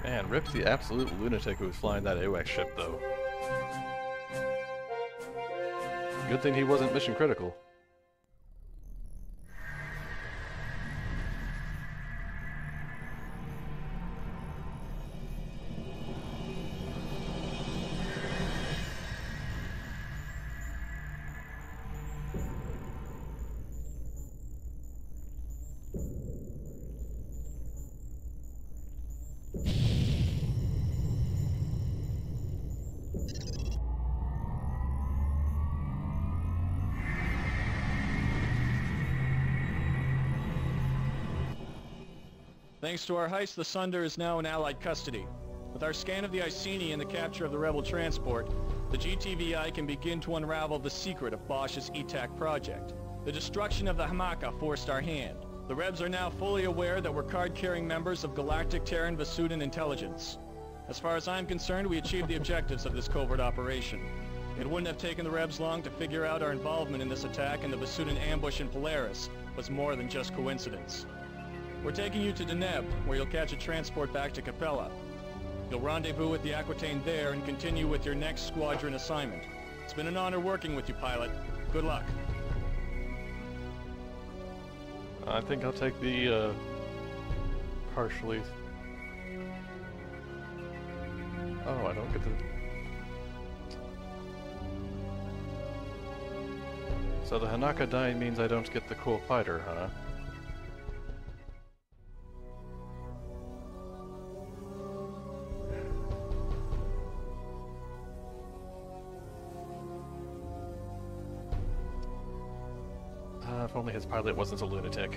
Speaker 2: Man, rip the absolute lunatic who was flying that AWACS ship, though. Good thing he wasn't mission critical.
Speaker 6: Thanks to our heist, the Sunder is now in Allied custody. With our scan of the Iceni and the capture of the rebel transport, the GTVI can begin to unravel the secret of Bosch's ETAC project. The destruction of the Hamaka forced our hand. The Rebs are now fully aware that we're card-carrying members of Galactic Terran Vasudan intelligence. As far as I'm concerned, we achieved the objectives of this covert operation. It wouldn't have taken the Rebs long to figure out our involvement in this attack, and the Vasudan ambush in Polaris was more than just coincidence. We're taking you to Deneb, where you'll catch a transport back to Capella. You'll rendezvous with the Aquitaine there and continue with your next squadron assignment. It's been an honor working with you, pilot. Good luck.
Speaker 2: I think I'll take the, partially... Oh, I don't get the... So the Hanaka dying means I don't get the cool fighter, huh? If only his pilot wasn't a lunatic.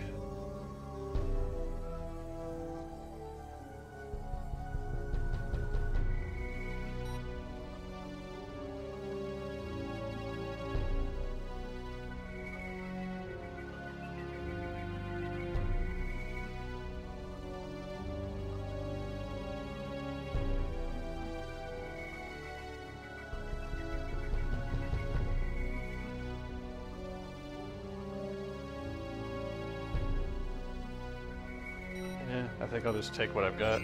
Speaker 2: I think I'll just take what I've got.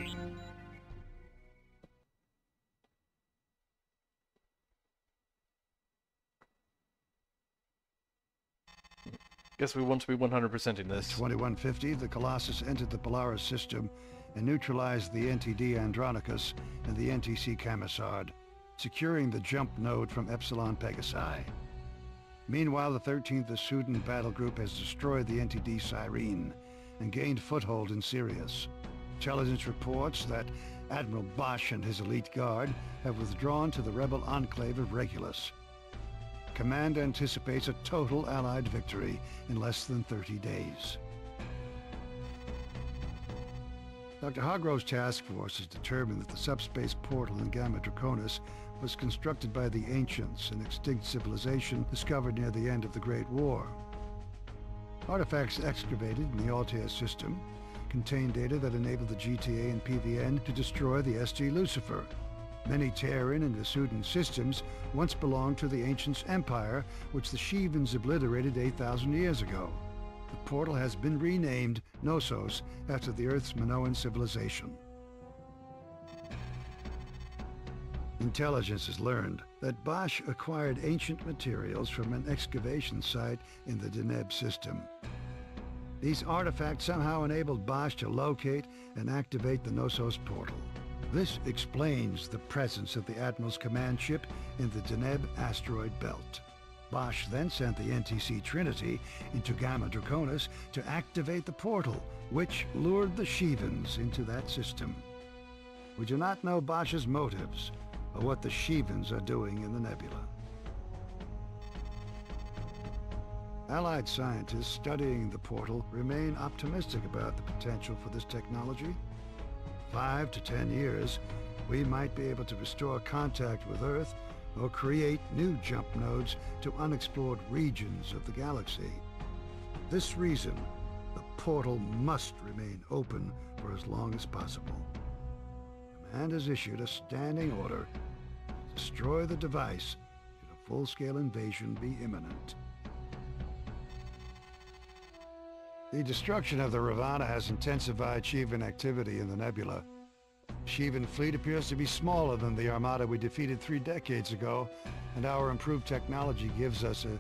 Speaker 2: Guess we want to be 100%ing this.
Speaker 7: 2150, the Colossus entered the Polaris system and neutralized the NTD Andronicus and the NTC Camisard, securing the jump node from Epsilon Pegasi. Meanwhile, the 13th Vasudan battle group has destroyed the NTD Cyrene and gained foothold in Sirius. Intelligence reports that Admiral Bosch and his elite guard have withdrawn to the rebel enclave of Regulus. Command anticipates a total Allied victory in less than 30 days. Dr. Hargrove's task force has determined that the subspace portal in Gamma Draconis was constructed by the Ancients, an extinct civilization discovered near the end of the Great War. Artifacts excavated in the Altair system contain data that enabled the GTA and PVN to destroy the SG Lucifer. Many Terran and Vasudan systems once belonged to the Ancients' empire, which the Shivans obliterated 8,000 years ago. The portal has been renamed Knossos after the Earth's Minoan civilization. Intelligence has learned that Bosch acquired ancient materials from an excavation site in the Deneb system. These artifacts somehow enabled Bosch to locate and activate the Knossos portal. This explains the presence of the Admiral's command ship in the Deneb asteroid belt. Bosch then sent the NTC Trinity into Gamma Draconis to activate the portal, which lured the Shivans into that system. We do not know Bosch's motives or what the Shivans are doing in the nebula. Allied scientists studying the portal remain optimistic about the potential for this technology. 5 to 10 years, we might be able to restore contact with Earth or create new jump nodes to unexplored regions of the galaxy. For this reason, the portal must remain open for as long as possible. Command has issued a standing order to destroy the device should a full-scale invasion be imminent. The destruction of the Ravana has intensified Shivan activity in the nebula. The Shivan fleet appears to be smaller than the armada we defeated 3 decades ago, and our improved technology gives us a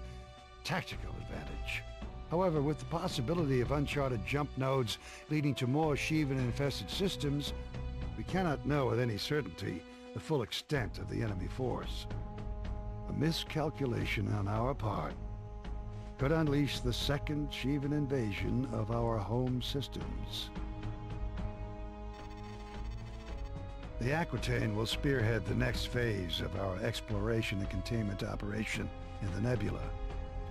Speaker 7: tactical advantage. However, with the possibility of uncharted jump nodes leading to more Shivan-infested systems, we cannot know with any certainty the full extent of the enemy force. A miscalculation on our part could unleash the second Shivan invasion of our home systems. The Aquitaine will spearhead the next phase of our exploration and containment operation in the nebula.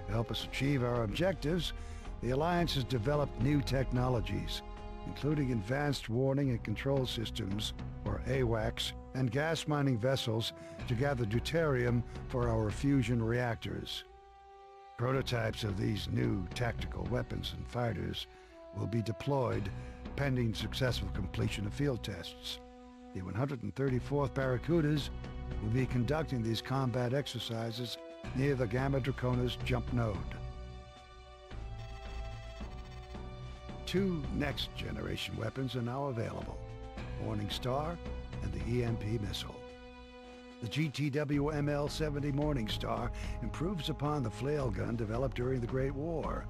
Speaker 7: To help us achieve our objectives, the Alliance has developed new technologies, including advanced warning and control systems, or AWACS, and gas mining vessels to gather deuterium for our fusion reactors. Prototypes of these new tactical weapons and fighters will be deployed pending successful completion of field tests. The 134th Barracudas will be conducting these combat exercises near the Gamma Draconis jump node. 2 next-generation weapons are now available: Morning Star and the EMP missile. The GTW ML-70 Morning Star improves upon the flail gun developed during the Great War.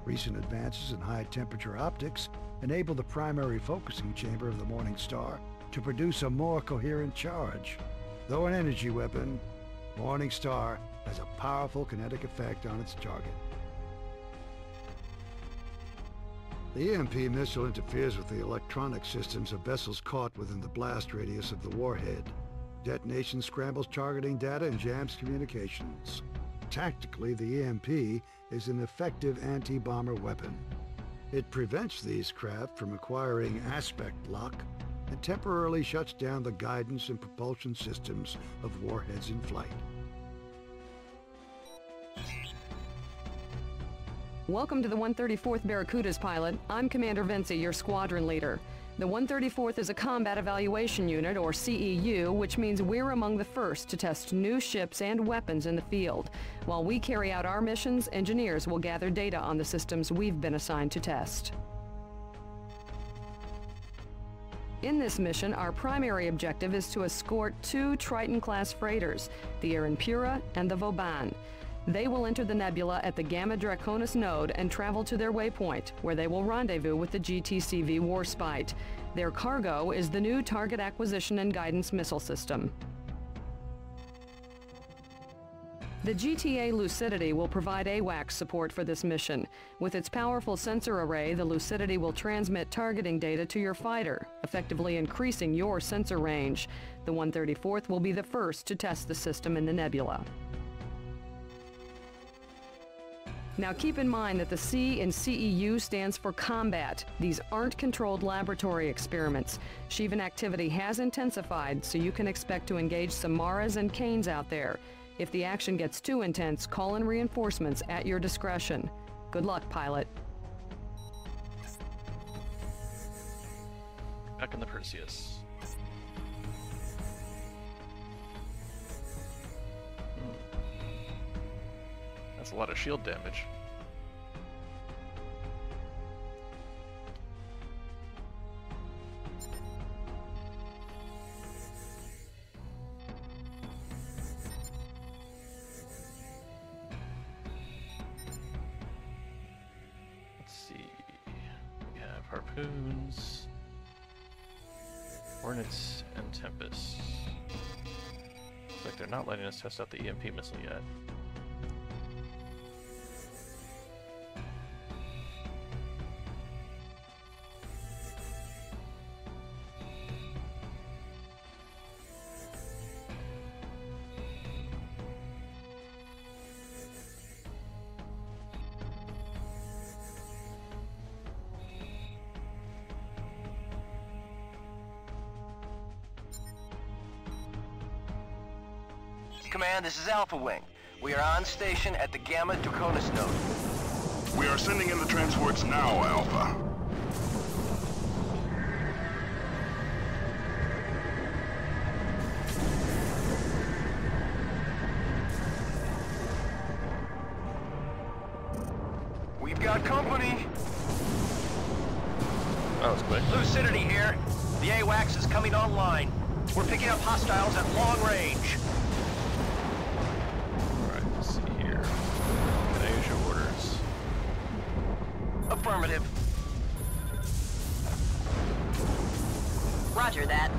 Speaker 7: Recent advances in high-temperature optics enable the primary focusing chamber of the Morning Star to produce a more coherent charge. Though an energy weapon, Morning Star has a powerful kinetic effect on its target. The EMP missile interferes with the electronic systems of vessels caught within the blast radius of the warhead. Detonation scrambles targeting data and jams communications. Tactically, the EMP is an effective anti-bomber weapon. It prevents these craft from acquiring aspect lock and temporarily shuts down the guidance and propulsion systems of warheads in flight.
Speaker 8: Welcome to the 134th Barracudas, pilot. I'm Commander Vinci, your squadron leader. The 134th is a Combat Evaluation Unit, or CEU, which means we're among the first to test new ships and weapons in the field. While we carry out our missions, engineers will gather data on the systems we've been assigned to test. In this mission, our primary objective is to escort 2 Triton-class freighters, the Erin Pura and the Vauban. They will enter the nebula at the Gamma Draconis node and travel to their waypoint, where they will rendezvous with the GTCV Warspite. Their cargo is the new Target Acquisition and Guidance Missile System. The GTA Lucidity will provide AWACS support for this mission. With its powerful sensor array, the Lucidity will transmit targeting data to your fighter, effectively increasing your sensor range. The 134th will be the first to test the system in the nebula. Now keep in mind that the C in CEU stands for combat. These aren't controlled laboratory experiments. Shivan activity has intensified, so you can expect to engage some Maras and Canes out there. If the action gets too intense, call in reinforcements at your discretion. Good luck, pilot.
Speaker 2: Back in the Perseus. That's a lot of shield damage. Let's see. We have harpoons, Hornets, and Tempest. Looks like they're not letting us test out the EMP missile yet.
Speaker 5: Command, this is Alpha Wing. We are on station at the Gamma Draconis node.
Speaker 9: We are sending in the transports now, Alpha.
Speaker 5: We've got company.
Speaker 2: That was quick.
Speaker 5: Lucidity here. The AWACS is coming online. We're picking up hostiles at long range.
Speaker 2: Alright, let's see here. Can I use your orders?
Speaker 5: Affirmative.
Speaker 10: Roger that.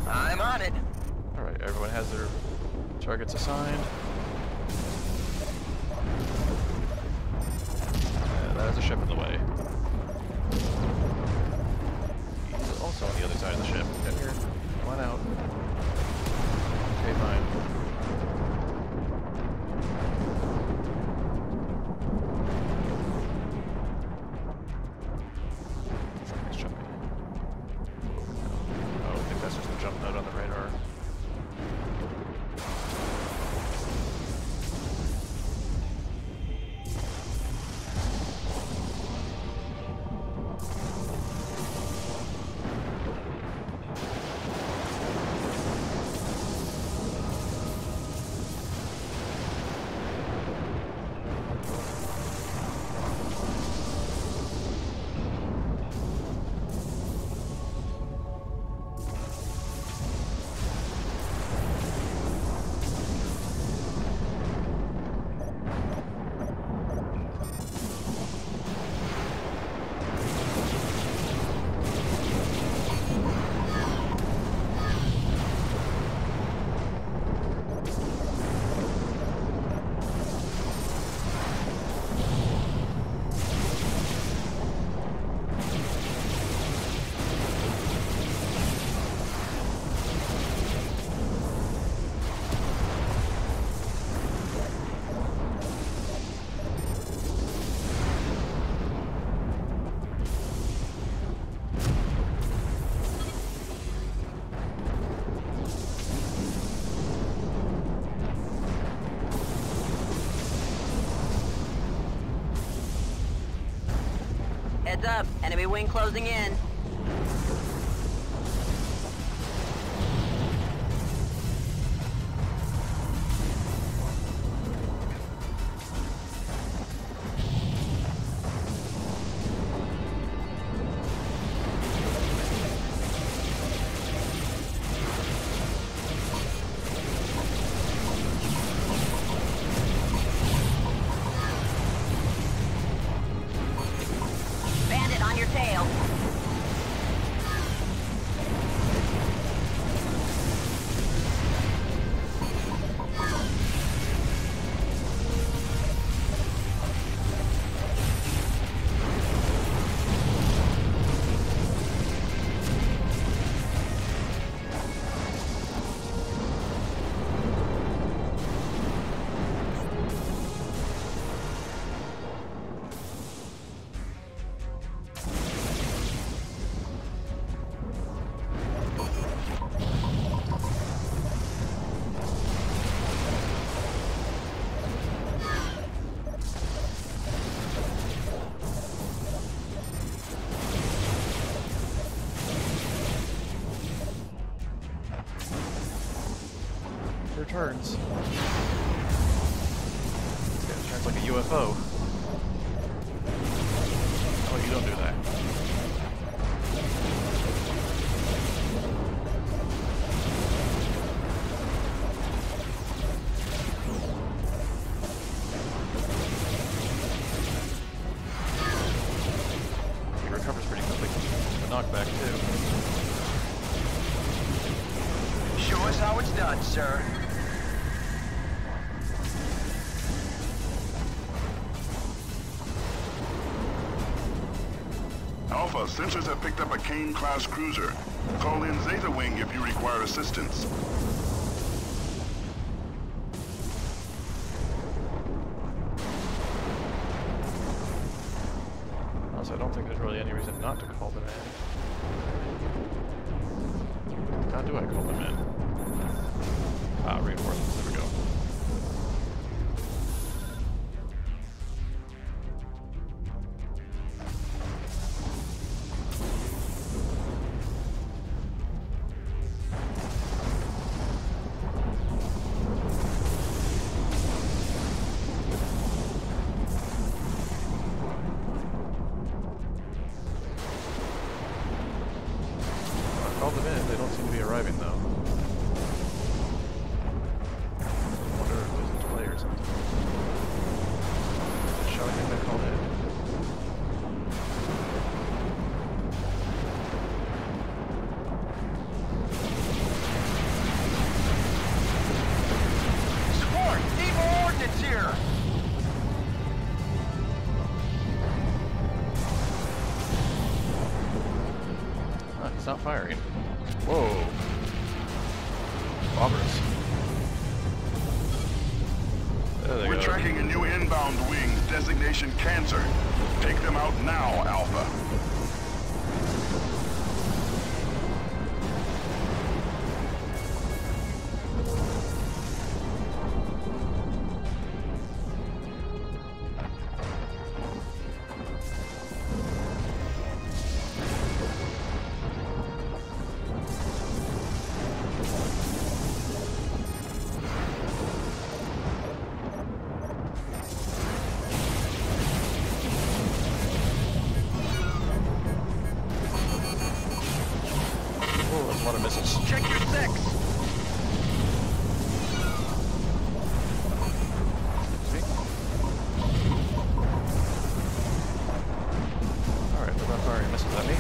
Speaker 5: I'm on it.
Speaker 2: Alright, everyone has their targets assigned. There's a ship in the way. He's also on the other side of the ship. Get here. Come on out. Okay, fine. Something's jumping. Oh, I think that's just a jump node on the radar.
Speaker 10: Heads up, enemy wing closing in. Bandit on your tail.
Speaker 2: their turns. This guy turns like a UFO. Oh, you don't do that. He recovers pretty quickly. The knockback too.
Speaker 5: Show us how it's done, sir.
Speaker 9: Alpha, sensors have picked up a Kane-class cruiser. Call in Zeta Wing if you require assistance.
Speaker 2: Also, I don't think there's really any reason not to call them in. How do I call them in? Ah, reinforcements. There we go. Called them in, they don't seem to be arriving though. I wonder if there's a delay or something. Is it showing that they called in?
Speaker 5: Support! Evil ordnance here!
Speaker 2: Ah, it's not firing. Whoa. Bombers. There they
Speaker 9: We're
Speaker 2: go.
Speaker 9: tracking a new inbound wing, designation Cancer. Take them out now, Alpha.
Speaker 2: Oh, there's a lot of missiles.
Speaker 5: Check your six!
Speaker 2: Alright, they're not firing missiles at me.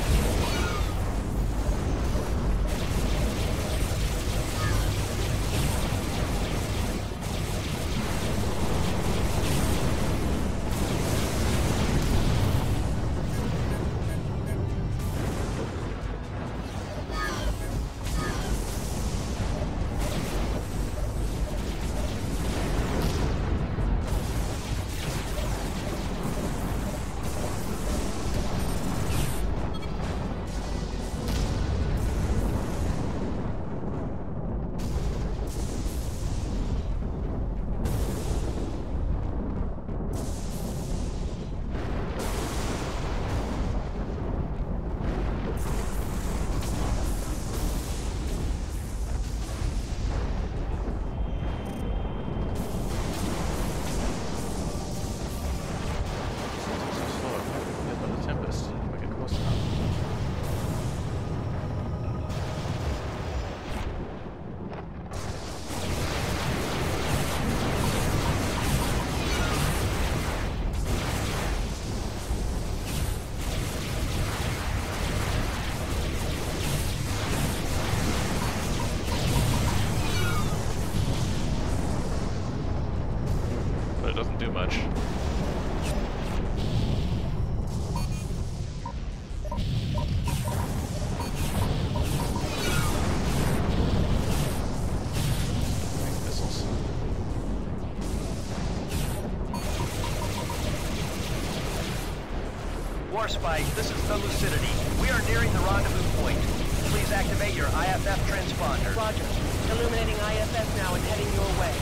Speaker 2: But it doesn't do much. Missiles.
Speaker 5: Warspite, this is the Lucidity. We are nearing the rendezvous point. Please activate your IFF transponder.
Speaker 11: Roger. Illuminating IFF now and heading your way.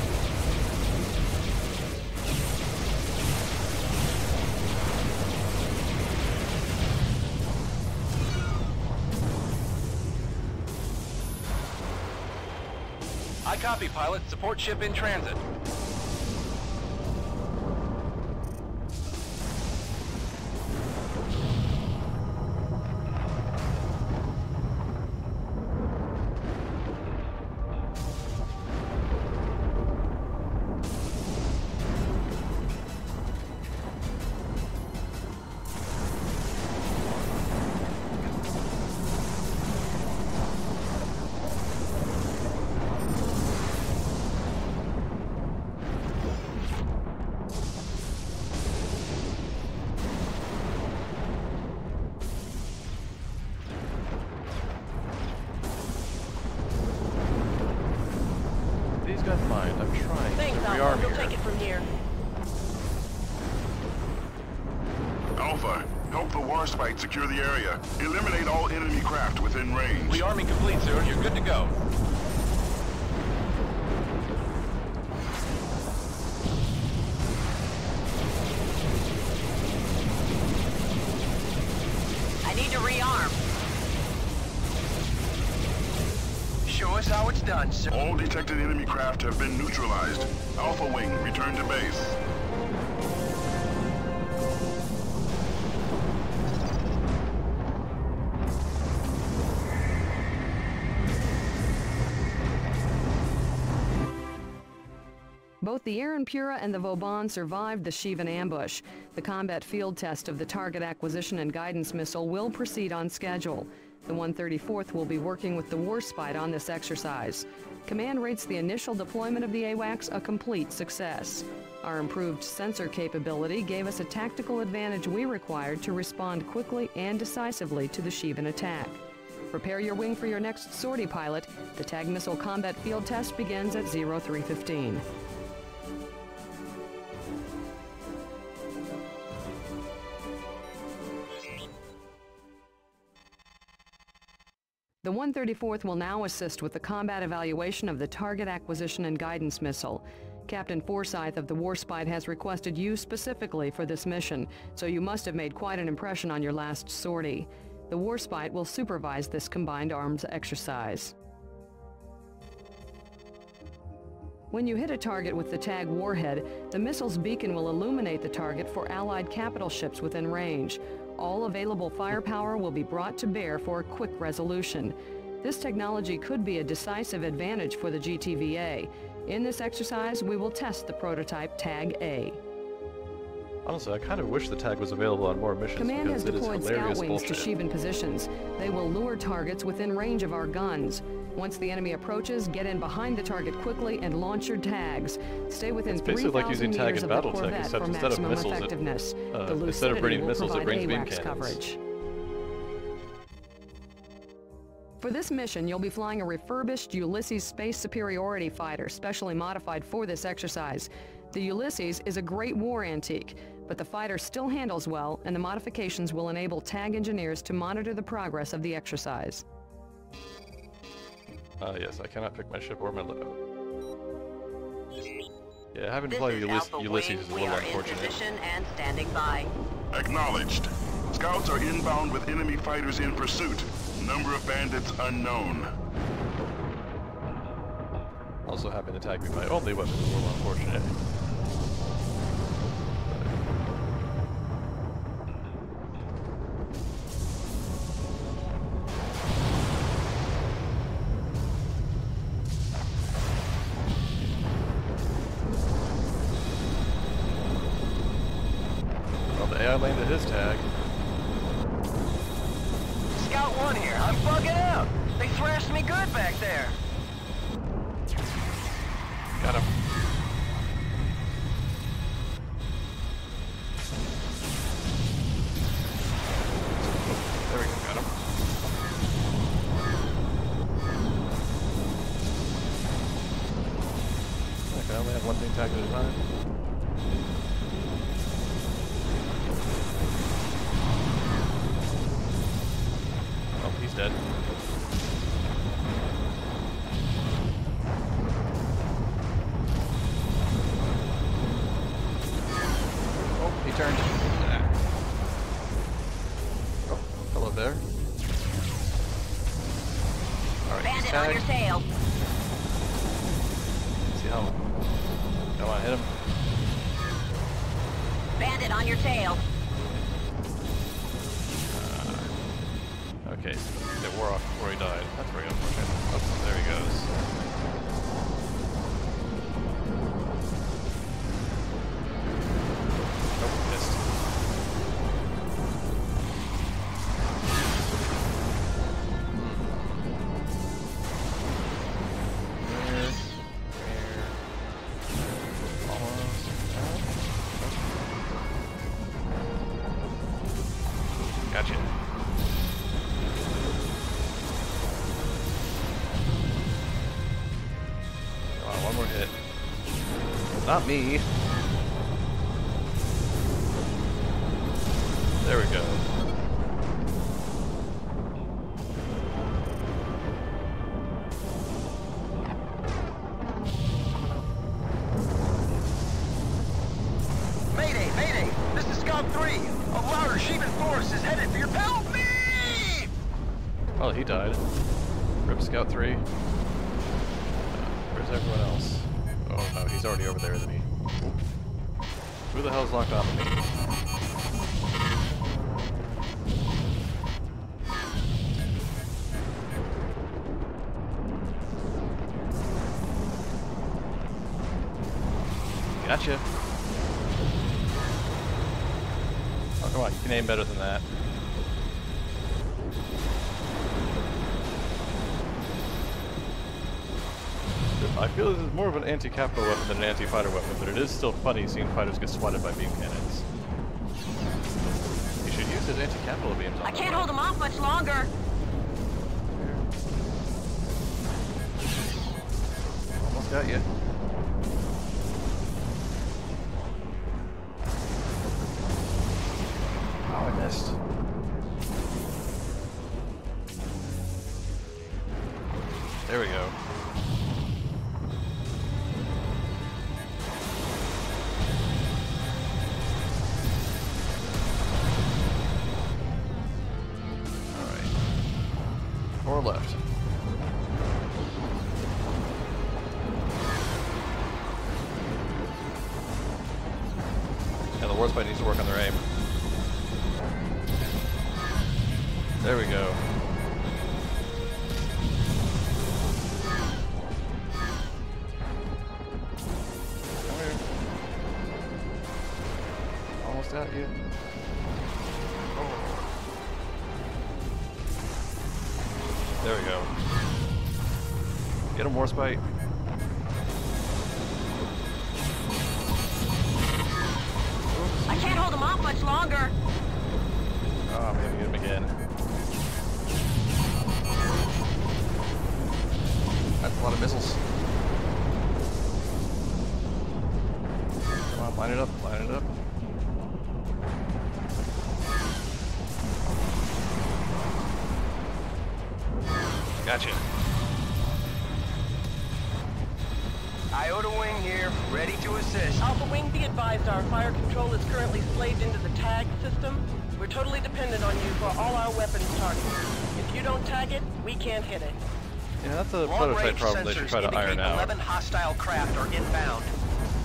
Speaker 5: I copy, pilot. Support ship in transit.
Speaker 2: Got mine. I'm trying
Speaker 11: Thanks,
Speaker 2: to
Speaker 11: Alpha.
Speaker 2: rearm
Speaker 11: We'll
Speaker 2: here.
Speaker 11: take it from here.
Speaker 9: Alpha, help the Warspite secure the area. Eliminate all enemy craft within range.
Speaker 5: Rearming complete, sir. You're good to go.
Speaker 10: I need to rearm.
Speaker 5: Show us how it's done, sir.
Speaker 9: All detected enemy craft have been neutralized. Alpha Wing, return to base.
Speaker 8: Both the Aaron Pura and the Vauban survived the Shivan ambush. The combat field test of the target acquisition and guidance missile will proceed on schedule. The 134th will be working with the Warspite on this exercise. Command rates the initial deployment of the AWACS a complete success. Our improved sensor capability gave us a tactical advantage we required to respond quickly and decisively to the Shivan attack. Prepare your wing for your next sortie, pilot. The TAG missile combat field test begins at 0315. The 134th will now assist with the combat evaluation of the target acquisition and guidance missile. Captain Forsyth of the Warspite has requested you specifically for this mission, so you must have made quite an impression on your last sortie. The Warspite will supervise this combined arms exercise. When you hit a target with the TAG warhead, the missile's beacon will illuminate the target for Allied capital ships within range. All available firepower will be brought to bear for a quick resolution. This technology could be a decisive advantage for the GTVA. In this exercise, we will test the prototype TAG-A.
Speaker 2: Honestly, I kind of wish the tag was available on more missions
Speaker 8: Command has
Speaker 2: because it is
Speaker 8: deployed scout
Speaker 2: hilarious
Speaker 8: wings
Speaker 2: bullshit.
Speaker 8: to Shivan positions. They will lure targets within range of our guns. Once the enemy approaches, get in behind the target quickly and launch your tags. Stay within
Speaker 2: It's basically like
Speaker 8: 3,000
Speaker 2: using tag
Speaker 8: meters
Speaker 2: in
Speaker 8: of the
Speaker 2: BattleTech,
Speaker 8: Corvette
Speaker 2: except
Speaker 8: for
Speaker 2: instead of
Speaker 8: maximum
Speaker 2: missiles,
Speaker 8: effectiveness. The
Speaker 2: instead of
Speaker 8: Lucidity
Speaker 2: bringing
Speaker 8: will
Speaker 2: missiles, it
Speaker 8: provide
Speaker 2: brings beam
Speaker 8: AWACS
Speaker 2: cannons.
Speaker 8: coverage. For this mission, you'll be flying a refurbished Ulysses Space Superiority fighter, specially modified for this exercise. The Ulysses is a great war antique, but the fighter still handles well, and the modifications will enable TAG engineers to monitor the progress of the exercise.
Speaker 2: Yes, I cannot pick my ship or my loadout. Yeah, having to
Speaker 10: This
Speaker 2: fly
Speaker 10: is
Speaker 2: Ulysses
Speaker 10: Alpha
Speaker 2: is a
Speaker 10: Wing.
Speaker 2: little
Speaker 10: We are in
Speaker 2: unfortunate.
Speaker 10: position and standing by.
Speaker 9: Acknowledged. Scouts are inbound with enemy fighters in pursuit. Number of bandits unknown.
Speaker 2: Also having the tag be my only weapon is a little unfortunate. Well, the AI landed his tag.
Speaker 5: Scout 1 here. I'm bugging out. They thrashed me good back there.
Speaker 2: Got him. There we go, got him. I can only have one thing tagged at a time. Oh, he's dead. Oh, he turned. Ah. Oh, hello there. Alright, he's
Speaker 10: Bandit on your
Speaker 2: tagged.
Speaker 10: tail.
Speaker 2: Come. Come on, hit him.
Speaker 10: Bandit on your tail.
Speaker 2: Okay, it wore off before he died. That's very unfortunate. Oh, there he goes. Oh, missed. Gotcha. Come on, one more hit. Not me. There we go.
Speaker 5: Mayday, mayday! This is Scout 3! A louder Sheevan force is headed for your... Help me!
Speaker 2: Oh, he died. Rip Scout 3. Where's everyone else? Oh no, he's already over there, isn't he? Who the hell's locked on to me? Gotcha. Oh, come on, you can aim better than that. I feel this is more of an anti-capital weapon than an anti-fighter weapon, but it is still funny seeing fighters get swatted by beam cannons. You should use his anti-capital beams on
Speaker 10: I can't hold them off much longer.
Speaker 2: Almost got you. Oh, I missed. There we go. Or left. And the Warspite needs to work on their aim. There we go. Come here. Almost got you. There we go. Get him, Warspite.
Speaker 10: I can't hold them off much longer.
Speaker 2: Oh, I'm gonna get him again. That's a lot of missiles. Come on, line it up, line it up. Gotcha.
Speaker 5: Iota Wing here, ready to assist.
Speaker 11: Alpha Wing, be advised our fire control is currently slaved into the tag system. We're totally dependent on you for all our weapons targets. If you don't tag it, we can't hit it.
Speaker 2: Yeah, that's a prototype problem they should try to iron out.
Speaker 5: 11 hostile craft are inbound.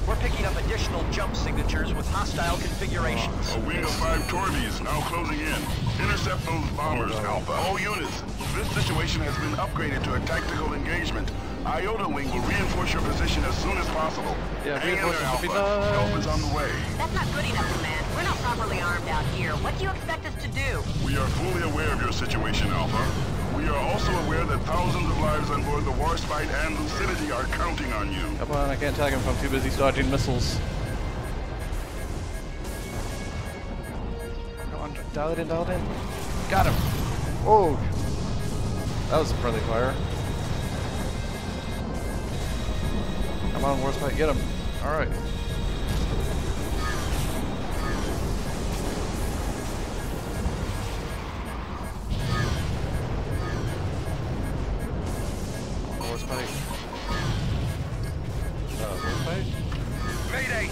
Speaker 5: We're picking up additional jump signatures with hostile configurations.
Speaker 9: A wing of 5 Torbies now closing in. Intercept those bombers, Alpha. All units, this situation has been upgraded to a tactical engagement. Iota Wing will reinforce your position as soon as possible.
Speaker 2: Yeah,
Speaker 9: hang in there,
Speaker 2: reinforcements would be
Speaker 9: Alpha.
Speaker 2: nice.
Speaker 9: Help is on the way.
Speaker 10: That's not good enough, Command. We're not properly armed out here. What do you expect us to do?
Speaker 9: We are fully aware of your situation, Alpha. We are also aware that thousands of lives on board the Warspite and Lucidity are counting on you.
Speaker 2: Come on, I can't tag him if I'm too busy dodging missiles. Come on, dial it in, dial it in. Got him! Oh! That was a friendly fire. Come on, Warspite, get him. Alright. Warspite. Warspite?
Speaker 5: Mayday!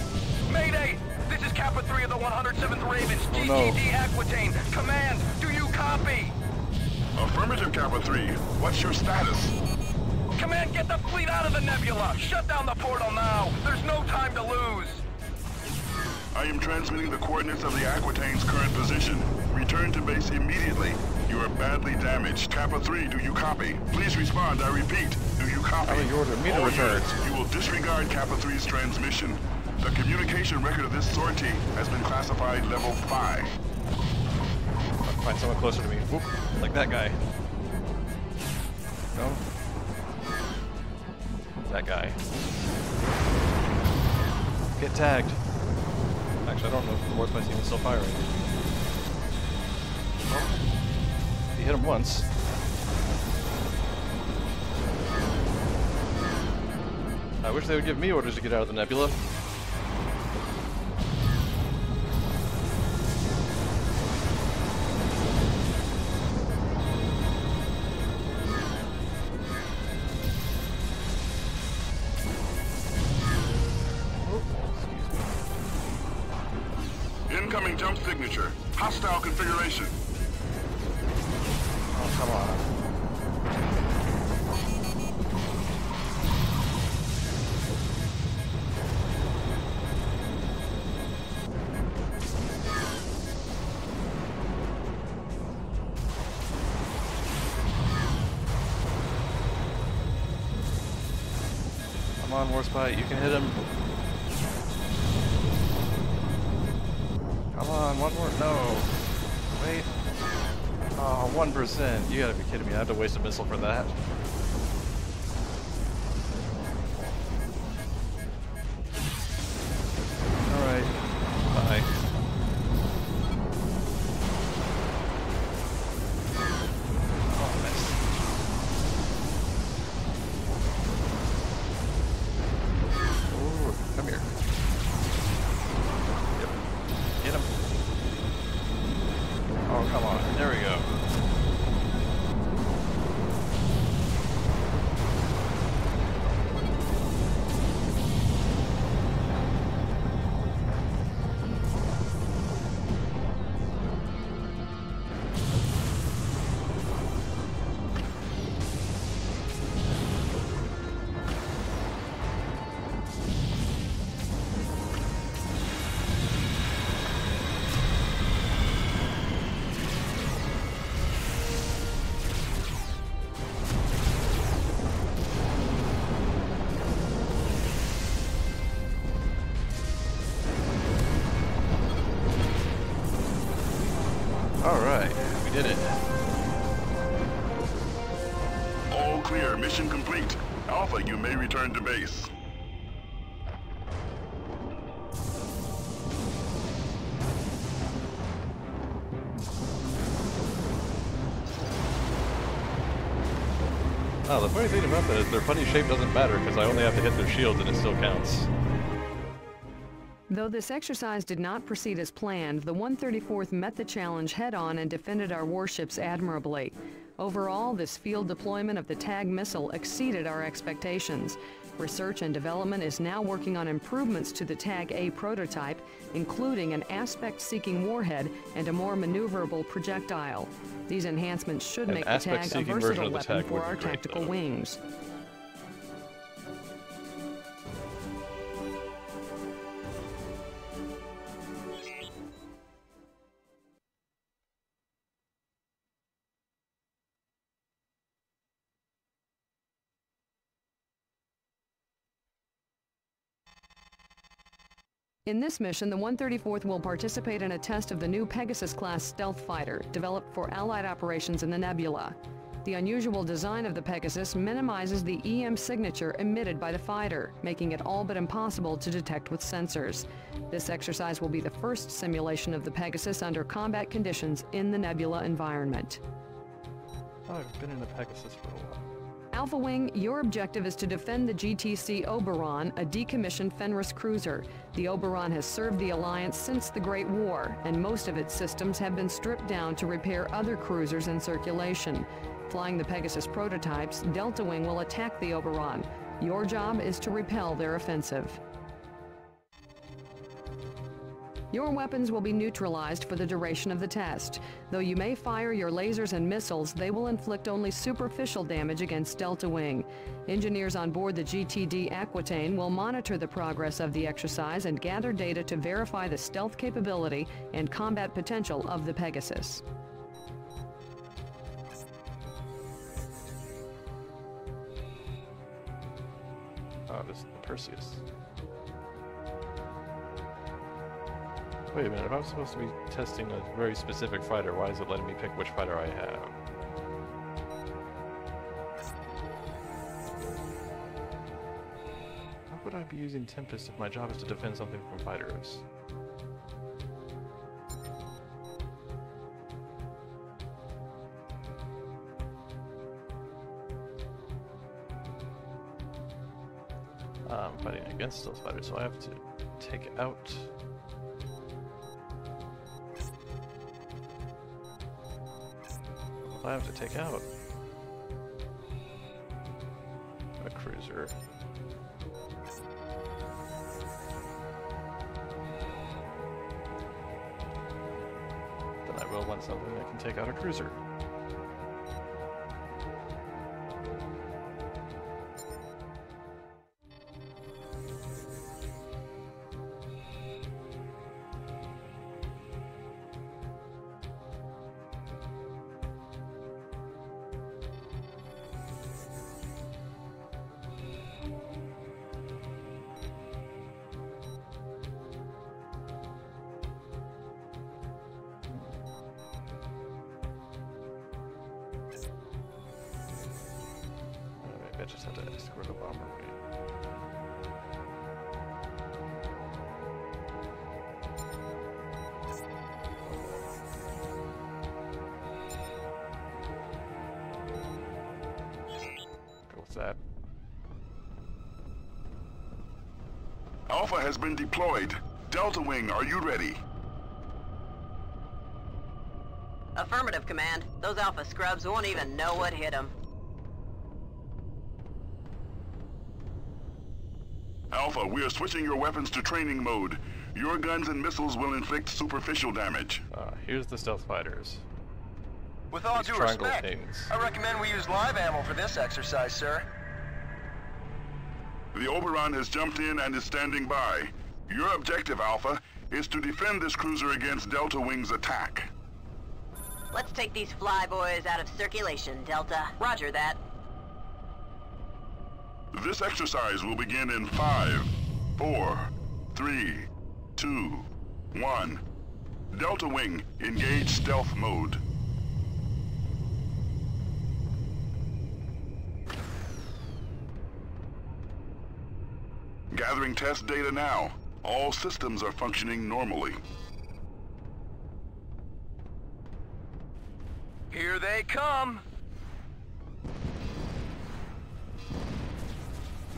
Speaker 5: Mayday! This is Kappa 3 of the 107th Ravens,
Speaker 2: Oh, no.
Speaker 5: GTD Aquitaine. Command, do you copy?
Speaker 9: Affirmative, Kappa 3. What's your status?
Speaker 4: Command, get the fleet out of the nebula! Shut down the portal now! There's no time to lose!
Speaker 9: I am transmitting the coordinates of the Aquitaine's current position. Return to base immediately. You are badly damaged. Kappa 3, do you copy? Please respond, I repeat. Do you copy?
Speaker 2: How do you order me to
Speaker 9: All
Speaker 2: return?
Speaker 9: units, you will disregard Kappa 3's transmission. The communication record of this sortie has been classified level 5.
Speaker 2: Find someone closer to me. Whoop, like that guy. No? That guy. Get tagged. Actually, I don't know if the warp team is still firing. Oh. He hit him once. I wish they would give me orders to get out of the nebula.
Speaker 9: Incoming jump signature. Hostile configuration.
Speaker 2: Oh, come on. Come on, Warspite, you can hit him. Come on, one more. No. Wait. Oh, 1%. You gotta be kidding me. I had to waste a missile for that. Alright. Bye. Oh, nice. Ooh, come here. Yep. Get him. Oh, come on. There we go. Alright, we did it.
Speaker 9: All clear. Mission complete. Alpha, you may return to base.
Speaker 2: Oh, the funny thing about that is their funny shape doesn't matter because I only have to hit their shields and it still counts.
Speaker 8: Though this exercise did not proceed as planned, the 134th met the challenge head-on and defended our warships admirably. Overall, this field deployment of the TAG missile exceeded our expectations. Research and development is now working on improvements to the TAG-A prototype, including an aspect-seeking warhead and a more maneuverable projectile. These enhancements should make the TAG a versatile weapon for our tactical wings. In this mission, the 134th will participate in a test of the new Pegasus-class stealth fighter, developed for Allied operations in the nebula. The unusual design of the Pegasus minimizes the EM signature emitted by the fighter, making it all but impossible to detect with sensors. This exercise will be the first simulation of the Pegasus under combat conditions in the nebula environment.
Speaker 2: Oh, I've been in the Pegasus for a while.
Speaker 8: Alpha Wing, your objective is to defend the GTC Oberon, a decommissioned Fenris cruiser. The Oberon has served the Alliance since the Great War, and most of its systems have been stripped down to repair other cruisers in circulation. Flying the Pegasus prototypes, Delta Wing will attack the Oberon. Your job is to repel their offensive. Your weapons will be neutralized for the duration of the test. Though you may fire your lasers and missiles, they will inflict only superficial damage against Delta Wing. Engineers on board the GTD Aquitaine will monitor the progress of the exercise and gather data to verify the stealth capability and combat potential of the Pegasus.
Speaker 2: Oh, this is the Perseus. Wait a minute, if I'm supposed to be testing a very specific fighter, why is it letting me pick which fighter I have? How would I be using Tempest if my job is to defend something from fighters? I'm fighting against those fighters, so I have to take out... I have to take out a cruiser. Then I will want something that can take out a cruiser. I just have to escort a bomber. Go with that.
Speaker 9: Alpha has been deployed. Delta Wing, are you ready?
Speaker 10: Affirmative, Command. Those Alpha scrubs won't even know what hit them.
Speaker 9: Alpha, we are switching your weapons to training mode. Your guns and missiles will inflict superficial damage.
Speaker 2: Here's the stealth fighters.
Speaker 5: With all
Speaker 2: These
Speaker 5: due
Speaker 2: triangle
Speaker 5: respect,
Speaker 2: things.
Speaker 5: I recommend we use live ammo for this exercise, sir.
Speaker 9: The Oberon has jumped in and is standing by. Your objective, Alpha, is to defend this cruiser against Delta Wing's attack.
Speaker 10: Let's take these flyboys out of circulation, Delta. Roger that.
Speaker 9: This exercise will begin in 5, 4, 3, 2, 1. Delta Wing, engage stealth mode. Gathering test data now. All systems are functioning normally.
Speaker 5: Here they come!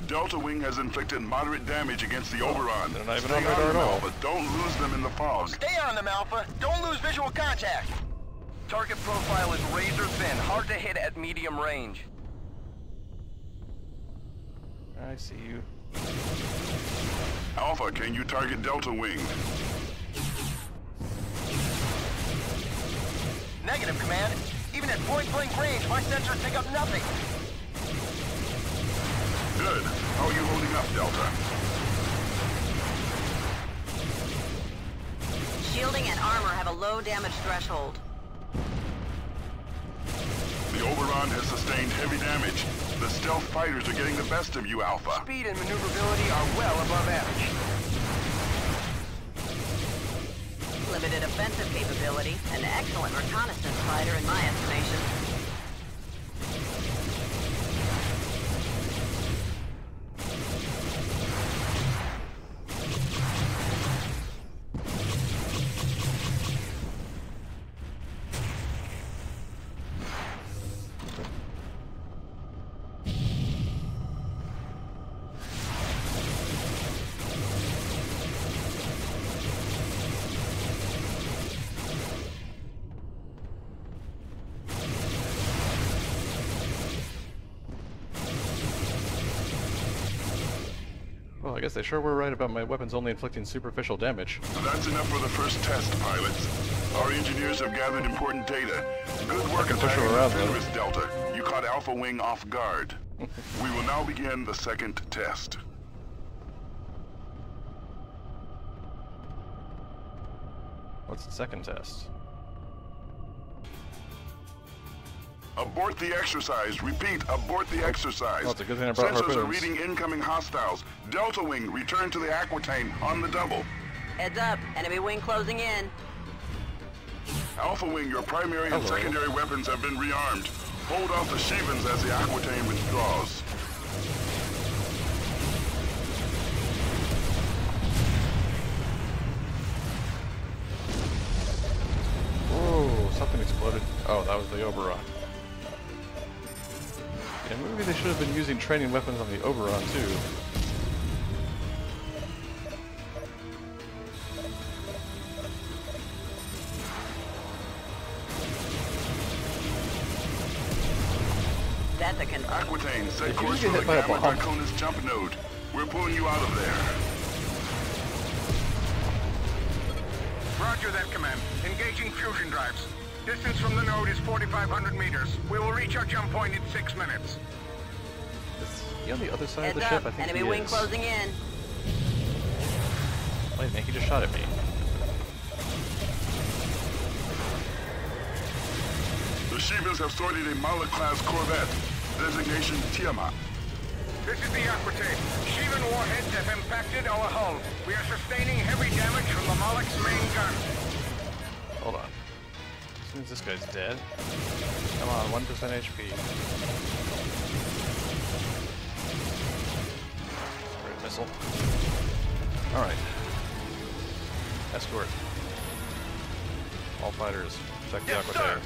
Speaker 9: Delta Wing has inflicted moderate damage against the Oberon.
Speaker 2: They're not even
Speaker 9: Stay
Speaker 2: on radar at all.
Speaker 9: but don't lose them in the fog.
Speaker 5: Stay on them, Alpha! Don't lose visual contact! Target profile is razor thin, hard to hit at medium range.
Speaker 2: I see you.
Speaker 9: Alpha, can you target Delta Wing?
Speaker 5: Negative, Command. Even at point-blank range, my sensors pick up nothing.
Speaker 9: Good. How are you holding up, Delta?
Speaker 10: Shielding and armor have a low damage threshold.
Speaker 9: The Oberon has sustained heavy damage. The stealth fighters are getting the best of you, Alpha.
Speaker 5: Speed and maneuverability are well above average.
Speaker 10: Limited offensive capability, an excellent reconnaissance fighter in my estimation.
Speaker 2: Well, I guess they sure were right about my weapons only inflicting superficial damage.
Speaker 9: That's enough for the first test, pilots. Our engineers have gathered important data. Good work
Speaker 2: push her
Speaker 9: attacking
Speaker 2: around,
Speaker 9: the
Speaker 2: though.
Speaker 9: Fenris Delta. You caught Alpha Wing off guard. We will now begin the second test.
Speaker 2: What's the second test?
Speaker 9: Abort the exercise. Repeat, abort the exercise.
Speaker 2: Well, it's a good thing I brought
Speaker 9: Sensors are
Speaker 2: harpoons.
Speaker 9: reading incoming hostiles. Delta Wing, return to the Aquitaine on the double.
Speaker 10: Heads up, enemy wing closing in.
Speaker 9: Alpha Wing, your primary and
Speaker 2: Hello.
Speaker 9: secondary weapons have been rearmed. Hold off the Shivans as the Aquitaine withdraws.
Speaker 2: Whoa, something exploded. Oh, that was the Oberon. Yeah, maybe they should have been using training weapons on the Oberon, too.
Speaker 10: That's a
Speaker 9: Aquitaine, set
Speaker 2: Did you
Speaker 9: course
Speaker 2: get
Speaker 9: for
Speaker 2: hit
Speaker 9: the
Speaker 2: by a
Speaker 9: Gamma
Speaker 2: bomb?
Speaker 9: Draconis jump node. We're pulling you out of there.
Speaker 12: Roger that, Command. Engaging fusion drives. Distance from the node is 4,500 meters. We will reach our jump point in 6 minutes.
Speaker 2: Is he on the other side
Speaker 10: Heads
Speaker 2: of the
Speaker 10: up,
Speaker 2: ship? I think
Speaker 10: enemy
Speaker 2: he
Speaker 10: wing
Speaker 2: is.
Speaker 10: closing in.
Speaker 2: Wait a minute, he just shot at me.
Speaker 9: The Shivas have sorted a Mala-class corvette. Designation Tiamat.
Speaker 12: This is the Aquitaine. Shivan warheads have impacted our hull. We are sustaining heavy damage from the Malak's main gun.
Speaker 2: Hold on. As soon as this guy's dead. Come on, 1% HP. Great missile. Alright. Escort. All fighters, check the Aquitaine.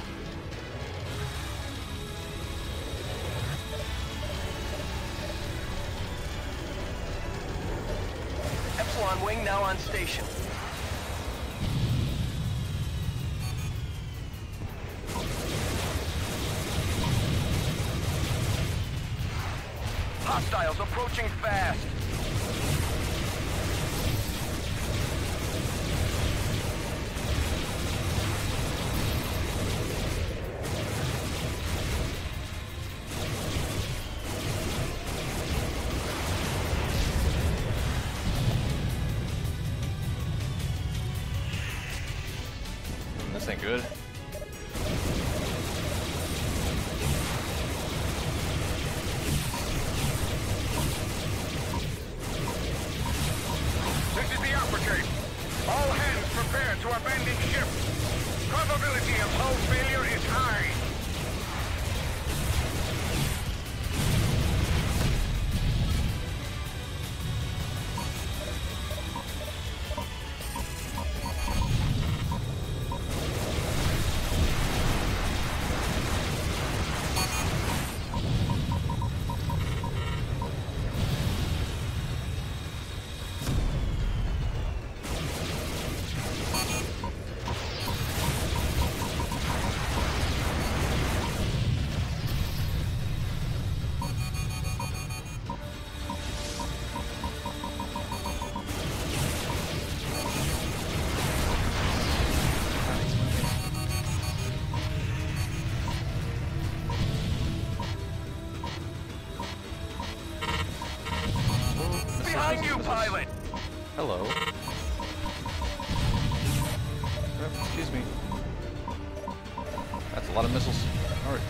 Speaker 5: Epsilon wing now on station. Hostiles approaching fast.
Speaker 2: This ain't good.
Speaker 12: This is the Aquitaine. All hands prepare to abandon ship. Probability of hull failure is high.
Speaker 5: Behind you, pilot!
Speaker 2: Hello. Oh, excuse me. That's a lot of missiles. Alright.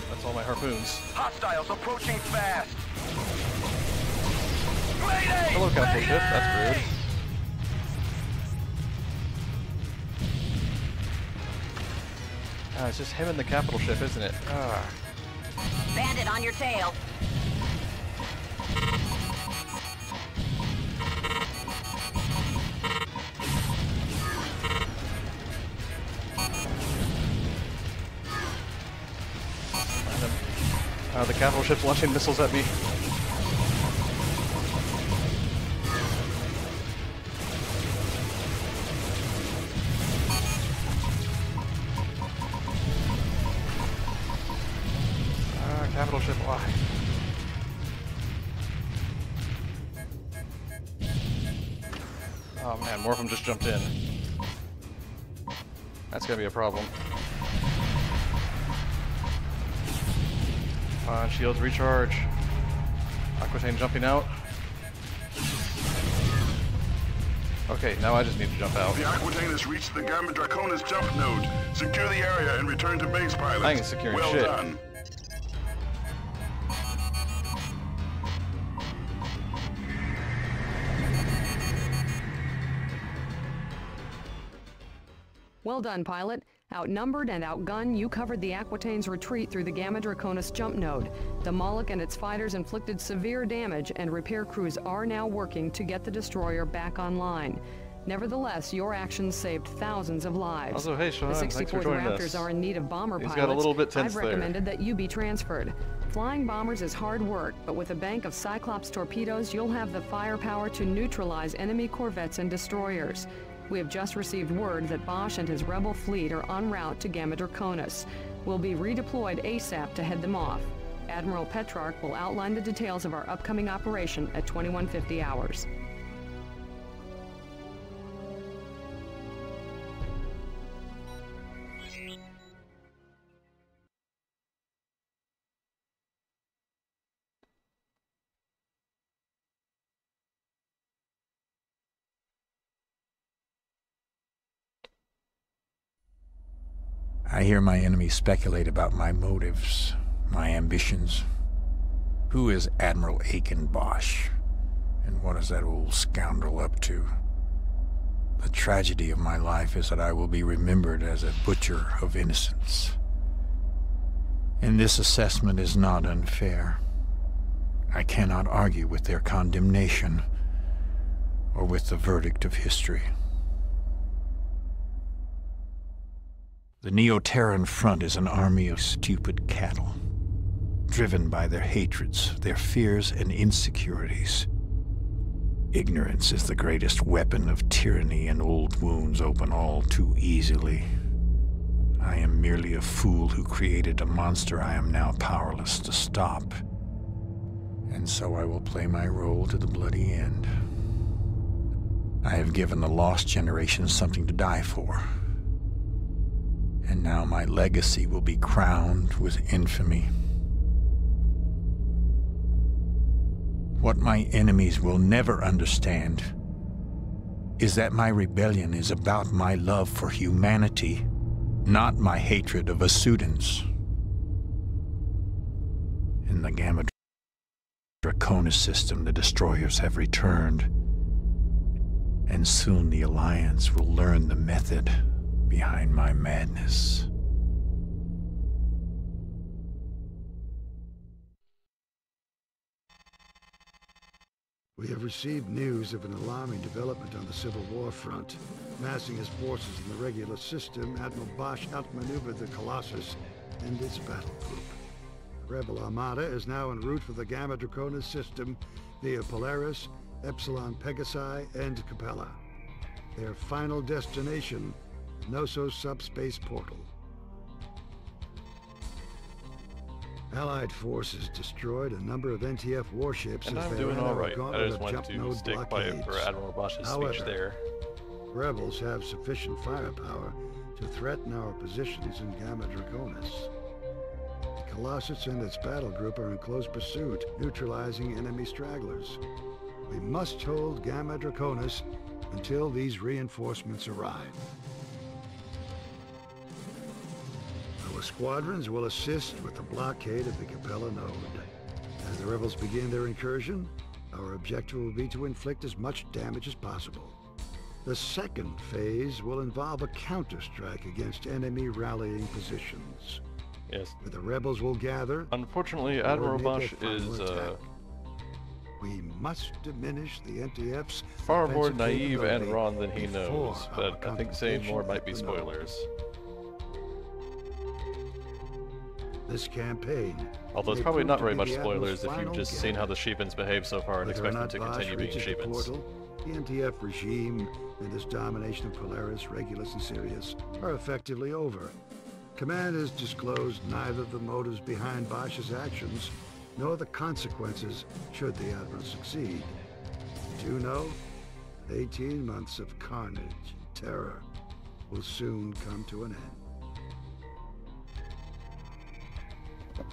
Speaker 2: That's all my harpoons.
Speaker 5: Hostiles approaching fast. Mayday!
Speaker 2: Hello, capital ship. That's
Speaker 5: Mayday!
Speaker 2: rude. Ah, it's just him and the capital ship, isn't it? Ah.
Speaker 10: Bandit on your tail.
Speaker 2: The capital ship's launching missiles at me. warship. Why? Oh man, more of them just jumped in. That's gonna be a problem. Come on, shields recharge. Aquitaine jumping out. Okay, now I just need to jump out.
Speaker 9: The Aquitaine has reached the Gamma Draconis jump node. Secure the area and return to base, pilot.
Speaker 2: I ain't securing
Speaker 9: well
Speaker 2: shit.
Speaker 9: Done.
Speaker 8: Well done, pilot. Outnumbered and outgunned, you covered the Aquitaine's retreat through the Gamma Draconis jump node. The Moloch and its fighters inflicted severe damage, and repair crews are now working to get the destroyer back online. Nevertheless, your actions saved thousands of lives.
Speaker 2: Also, hey Sean,
Speaker 8: the
Speaker 2: thanks for
Speaker 8: 64th
Speaker 2: joining
Speaker 8: Raptors
Speaker 2: us.
Speaker 8: are in need of bomber
Speaker 2: He's
Speaker 8: pilots.
Speaker 2: got a little bit tense
Speaker 8: I've recommended that you be transferred. Flying bombers is hard work, but with a bank of Cyclops torpedoes, you'll have the firepower to neutralize enemy corvettes and destroyers. We have just received word that Bosch and his rebel fleet are en route to Gamma Draconis. We'll be redeployed ASAP to head them off. Admiral Petrarch will outline the details of our upcoming operation at 2150 hours.
Speaker 13: I hear my enemies speculate about my motives, my ambitions. Who is Admiral Aiken Bosch? And what is that old scoundrel up to? The tragedy of my life is that I will be remembered as a butcher of innocence. And this assessment is not unfair. I cannot argue with their condemnation or with the verdict of history. The Neo-Terran Front is an army of stupid cattle, driven by their hatreds, their fears and insecurities. Ignorance is the greatest weapon of tyranny, and old wounds open all too easily. I am merely a fool who created a monster I am now powerless to stop. And so I will play my role to the bloody end. I have given the lost generation something to die for. And now my legacy will be crowned with infamy. What my enemies will never understand is that my rebellion is about my love for humanity, not my hatred of Vasudans. In the Gamma Draconis system, the destroyers have returned, and soon the Alliance will learn the method behind my madness.
Speaker 7: We have received news of an alarming development on the Civil War front. Massing his forces in the regular system, Admiral Bosch outmaneuvered the Colossus and its battle group. The Rebel Armada is now en route for the Gamma Draconis system via Polaris, Epsilon Pegasi, and Capella. Their final destination, Knossos subspace portal. Allied forces destroyed a number of NTF warships
Speaker 2: And
Speaker 7: as
Speaker 2: I'm
Speaker 7: they
Speaker 2: doing
Speaker 7: ran
Speaker 2: alright.
Speaker 7: a
Speaker 2: I
Speaker 7: gauntlet
Speaker 2: just
Speaker 7: of
Speaker 2: wanted
Speaker 7: jump
Speaker 2: to
Speaker 7: node
Speaker 2: stay quiet for
Speaker 7: blockades.
Speaker 2: Admiral Bosch's
Speaker 7: However,
Speaker 2: speech there.
Speaker 7: Rebels have sufficient firepower to threaten our positions in Gamma Draconis. The Colossus and its battle group are in close pursuit, neutralizing enemy stragglers. We must hold Gamma Draconis until these reinforcements arrive. Our squadrons will assist with the blockade of the Capella node. As the rebels begin their incursion, our objective will be to inflict as much damage as possible. The second phase will involve a counterstrike against enemy rallying positions.
Speaker 2: Yes.
Speaker 7: Where the rebels will gather.
Speaker 2: Unfortunately, Admiral Bosch is
Speaker 7: we must diminish the NTF's
Speaker 2: far more naive and wrong than he knows, but I think saying more might be spoilers.
Speaker 7: This campaign,
Speaker 2: although it's probably not very much spoilers if you've just seen how the Sheepins behave so far and expect them to continue being Sheepins.
Speaker 7: The NTF regime and its domination of Polaris, Regulus, and Sirius are effectively over. Command has disclosed neither the motives behind Bosch's actions nor the consequences should the Admiral succeed. Do know that 18 months of carnage and terror will soon come to an end.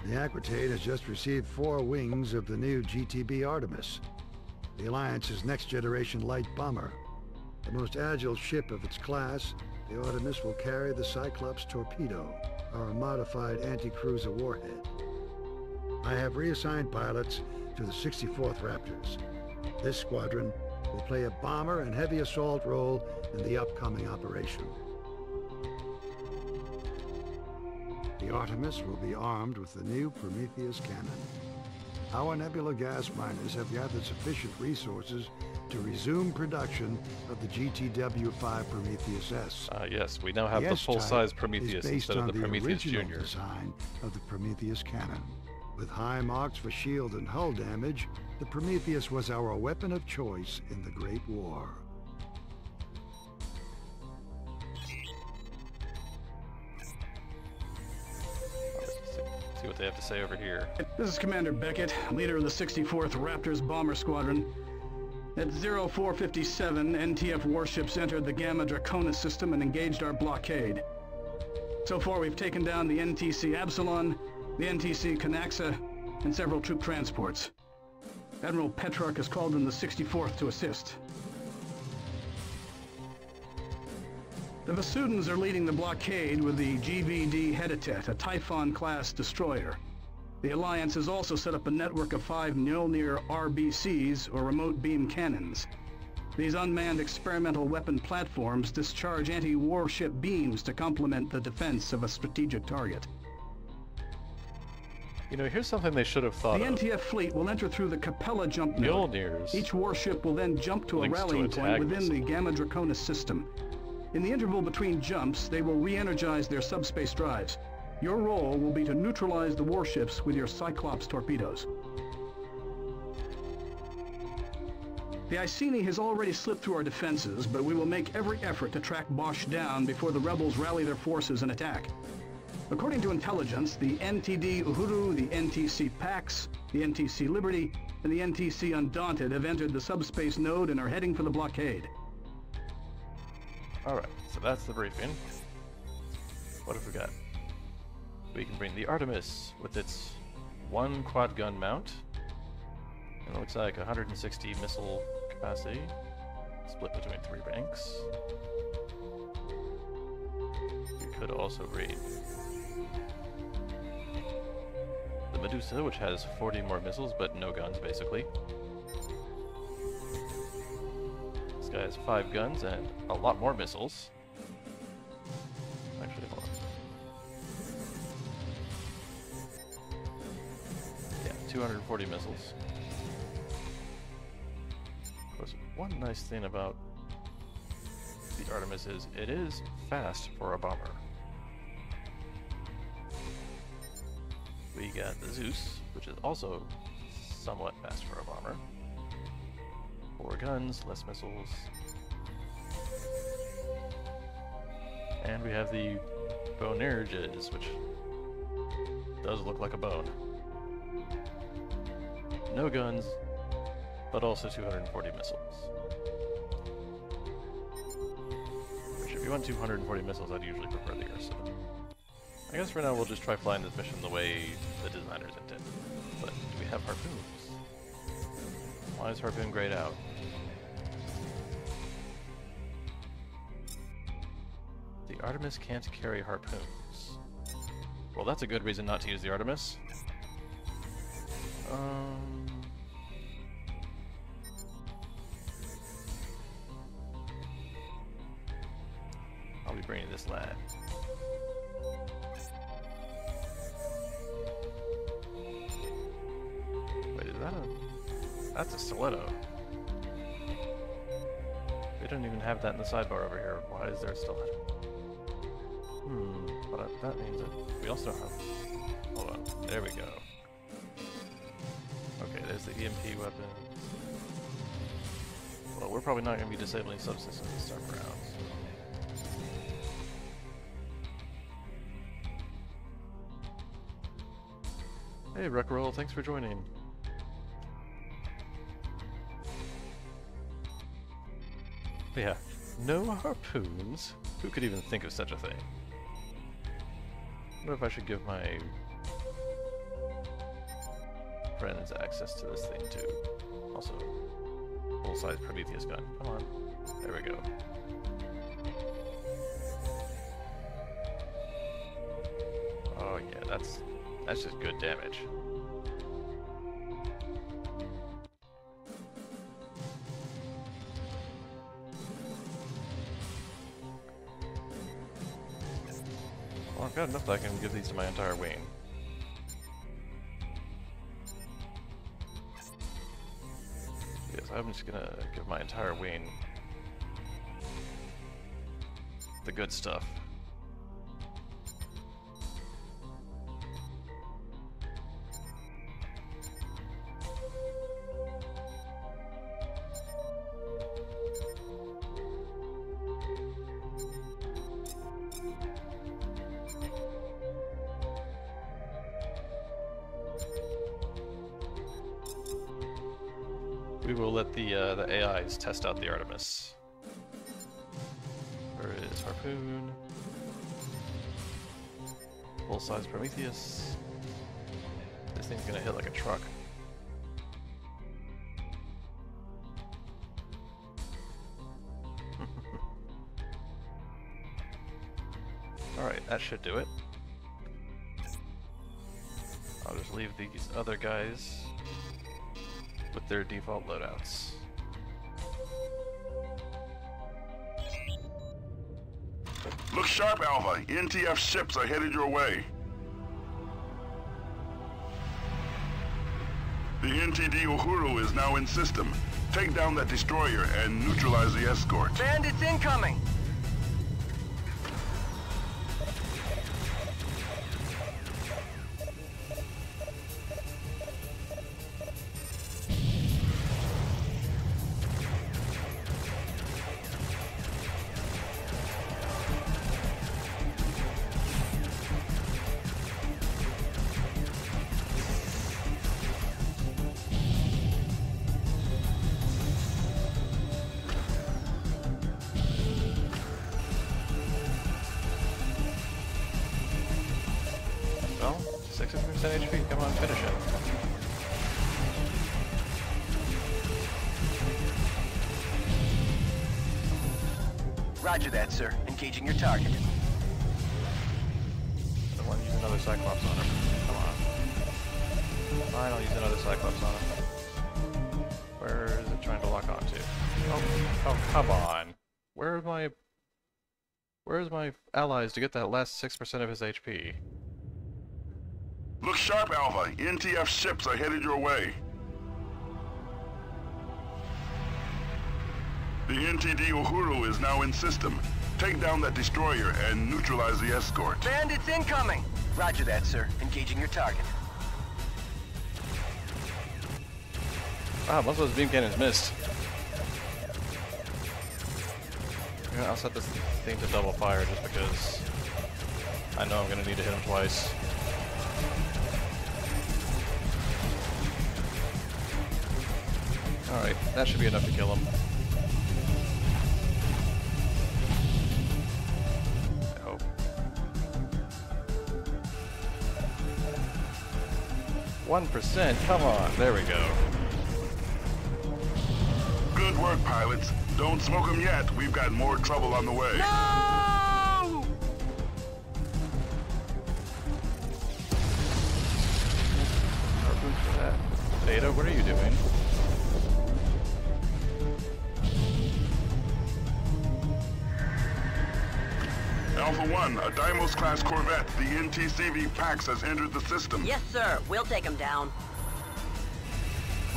Speaker 7: The Aquitaine has just received 4 wings of the new GTB Artemis, the Alliance's next-generation light bomber. The most agile ship of its class, the Artemis will carry the Cyclops torpedo, our modified anti-cruiser warhead. I have reassigned pilots to the 64th Raptors. This squadron will play a bomber and heavy assault role in the upcoming operation. The Artemis will be armed with the new Prometheus cannon. Our Nebula gas miners have gathered sufficient resources to resume production of the GTW-5 Prometheus S.
Speaker 2: Yes, we now have the full-size Prometheus instead of the Prometheus Junior.
Speaker 7: Design of the Prometheus cannon. With high marks for shield and hull damage, the Prometheus was our weapon of choice in the Great War.
Speaker 2: See what they have to say over here.
Speaker 6: This is Commander Beckett, leader of the 64th Raptors Bomber Squadron. At 0457, NTF warships entered the Gamma Draconis system and engaged our blockade. So far, we've taken down the NTC Absalon, the NTC Canaxa, and several troop transports. Admiral Petrarch has called in the 64th to assist. The Vasudans are leading the blockade with the GVD Heditet, a Typhon-class destroyer. The Alliance has also set up a network of 5 Mjolnir RBCs, or remote beam cannons. These unmanned experimental weapon platforms discharge anti-warship beams to complement the defense of a strategic target.
Speaker 2: You know, here's something they should have thought of.
Speaker 6: The NTF fleet will enter through the Capella jump node.
Speaker 2: Mjolnirs.
Speaker 6: Each warship will then jump to a rallying point within the Gamma Draconis system. In the interval between jumps, they will re-energize their subspace drives. Your role will be to neutralize the warships with your Cyclops torpedoes. The Iceni has already slipped through our defenses, but we will make every effort to track Bosch down before the rebels rally their forces and attack. According to intelligence, the NTD Uhuru, the NTC Pax, the NTC Liberty, and the NTC Undaunted have entered the subspace node and are heading for the blockade.
Speaker 2: Alright, so that's the briefing. What have we got? We can bring the Artemis with its 1 quad gun mount. And it looks like 160 missile capacity, split between 3 banks. We could also bring the Medusa, which has 40 more missiles, but no guns, basically. This guy has 5 guns and a lot more missiles. Actually, hold on. Yeah, 240 missiles. Of course, one nice thing about the Artemis is it is fast for a bomber. We got the Zeus, which is also somewhat fast for a bomber. 4 guns, less missiles. And we have the Bonerges, which does look like a bone. No guns, but also 240 missiles. Which, if you want 240 missiles, I'd usually prefer the Ursa. I guess for now we'll just try flying this mission the way the designers intended. But do we have harpoons? Why is harpoon grayed out? The Artemis can't carry harpoons. Well, that's a good reason not to use the Artemis. I'll be bringing this lad. Wait, is that a... That's a stiletto. We don't even have that in the sidebar over here. Why is there a stiletto? But that means that we also have... Hold on, there we go. Okay, there's the EMP weapon. Well, we're probably not going to be disabling subsystems this time around. Hey, Ruckroll, thanks for joining. But yeah, no harpoons? Who could even think of such a thing? What if I should give my friends access to this thing too? Also, full-size Prometheus gun. Come on. There we go. Oh yeah, that's just good damage. Well, I've got enough that I can give these to my entire wing. Yes, I'm just gonna give my entire wing the good stuff. We will let the AIs test out the Artemis. Where is Harpoon? Full-size Prometheus. This thing's gonna hit like a truck. Alright, that should do it. I'll just leave these other guys with their default loadouts.
Speaker 9: Look sharp, Alpha. NTF ships are headed your way. The NTD Uhuru is now in system. Take down that destroyer and neutralize the escort.
Speaker 5: Bandits incoming!
Speaker 2: Well, 60% HP, come on, finish it.
Speaker 5: Roger that, sir. Engaging your target.
Speaker 2: I don't want to use another Cyclops on him. Come on. Fine, I'll use another Cyclops on him. Where is it trying to lock onto? Oh, come on. Where's my allies to get that last 6% of his HP?
Speaker 9: Look sharp, Alpha. NTF ships are headed your way. The NTD Uhuru is now in system. Take down that destroyer and neutralize the escort.
Speaker 5: Bandits incoming! Roger that, sir. Engaging your target.
Speaker 2: Wow, most of those beam cannons missed. Yeah, I'll set this thing to double fire just because I know I'm going to need to hit him twice. Alright, that should be enough to kill him. I hope. "1%, come on, there we go.
Speaker 9: Good work, pilots. Don't smoke them yet. We've got more trouble on the way.
Speaker 5: No!
Speaker 2: Harpoons for that. Data, what are you doing?
Speaker 9: Alpha 1, a Deimos-class corvette. The NTCV Pax has entered the system.
Speaker 10: Yes, sir. We'll take him down.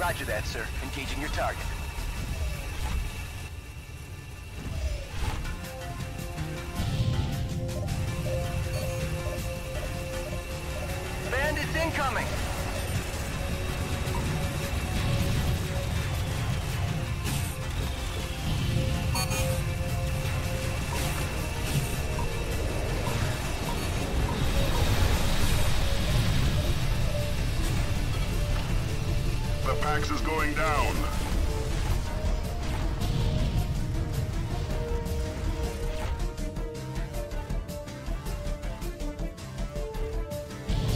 Speaker 5: Roger that, sir. Engaging your target. Bandits incoming!
Speaker 9: Pax is going down.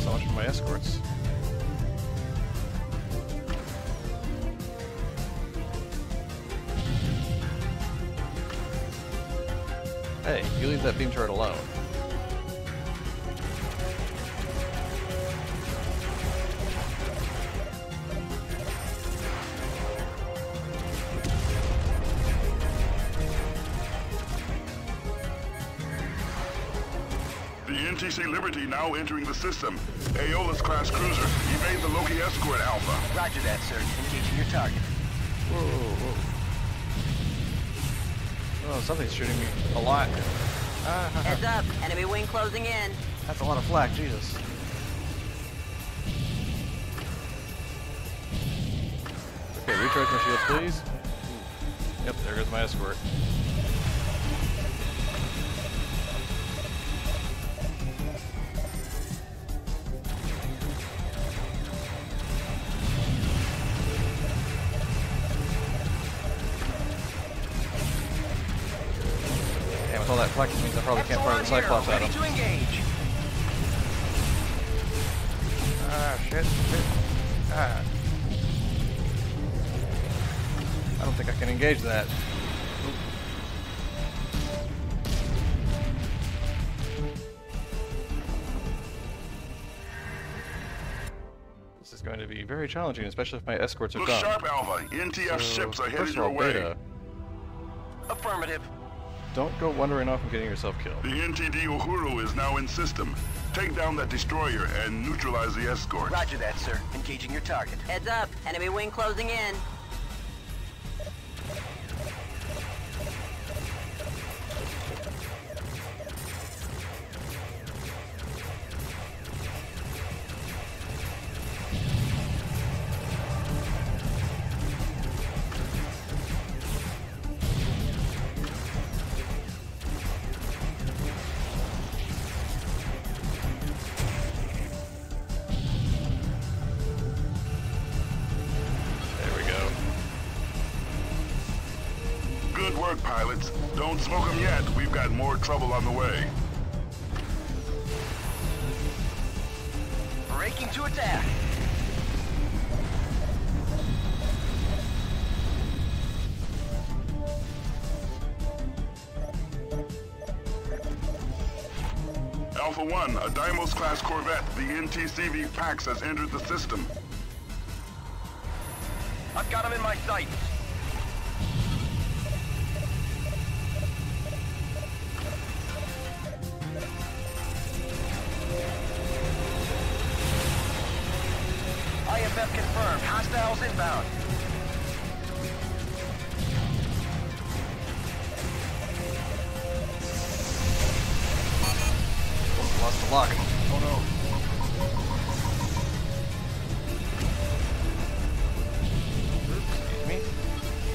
Speaker 2: So much for my escorts. Hey, you leave that beam turret alone.
Speaker 9: The NTC Liberty now entering the system. Aeolus-class cruiser. Evade the Loki escort, Alpha.
Speaker 5: Roger that, sir. Engaging your target.
Speaker 2: Whoa, whoa. Oh, something's shooting me a lot.
Speaker 10: Heads up. Enemy wing closing in.
Speaker 2: That's a lot of flak, Jesus. Okay, recharge my shields, please. Yep, there goes my escort. Damn, with all that flak, it means I probably can't fire the Cyclops at him.
Speaker 5: Ready to engage.
Speaker 2: Ah, shit. Ah. I don't think I can engage that. This is going to be very challenging, especially if my escorts are
Speaker 9: Look
Speaker 2: done.
Speaker 9: sharp, Alpha. NTF ships are headed
Speaker 2: First of
Speaker 9: your
Speaker 2: all,
Speaker 9: way.
Speaker 2: Beta,
Speaker 5: Affirmative.
Speaker 2: don't go wandering off and getting yourself killed.
Speaker 9: The NTD Uhuru is now in system. Take down that destroyer and neutralize the escort.
Speaker 5: Roger that, sir. Engaging your target.
Speaker 10: Heads up. Enemy wing closing in.
Speaker 2: There we go.
Speaker 9: Good work, pilots. Don't smoke them yet. We've got more trouble on the way.
Speaker 5: Breaking to attack.
Speaker 9: Alpha 1, a Deimos-class corvette. The NTCV Pax has entered the system.
Speaker 5: I've got him in my sights. IFF confirmed. Hostiles inbound.
Speaker 2: Lost the lock. Oh no. Excuse me.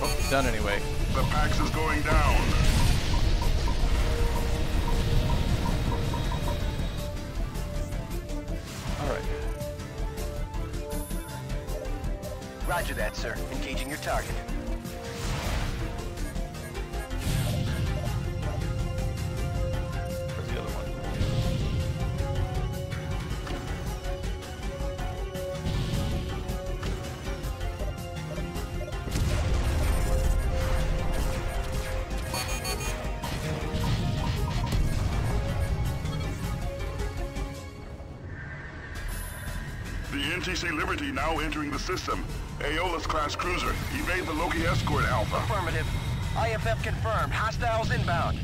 Speaker 2: Oh, he's done anyway.
Speaker 9: The Pax is going down.
Speaker 2: Alright.
Speaker 5: Roger that, sir. Engaging your target.
Speaker 2: Where's the other one?
Speaker 9: The NTC Liberty now entering the system. Aeolus-class cruiser. Evade the Loki escort, Alpha.
Speaker 5: Affirmative. IFF confirmed. Hostiles inbound.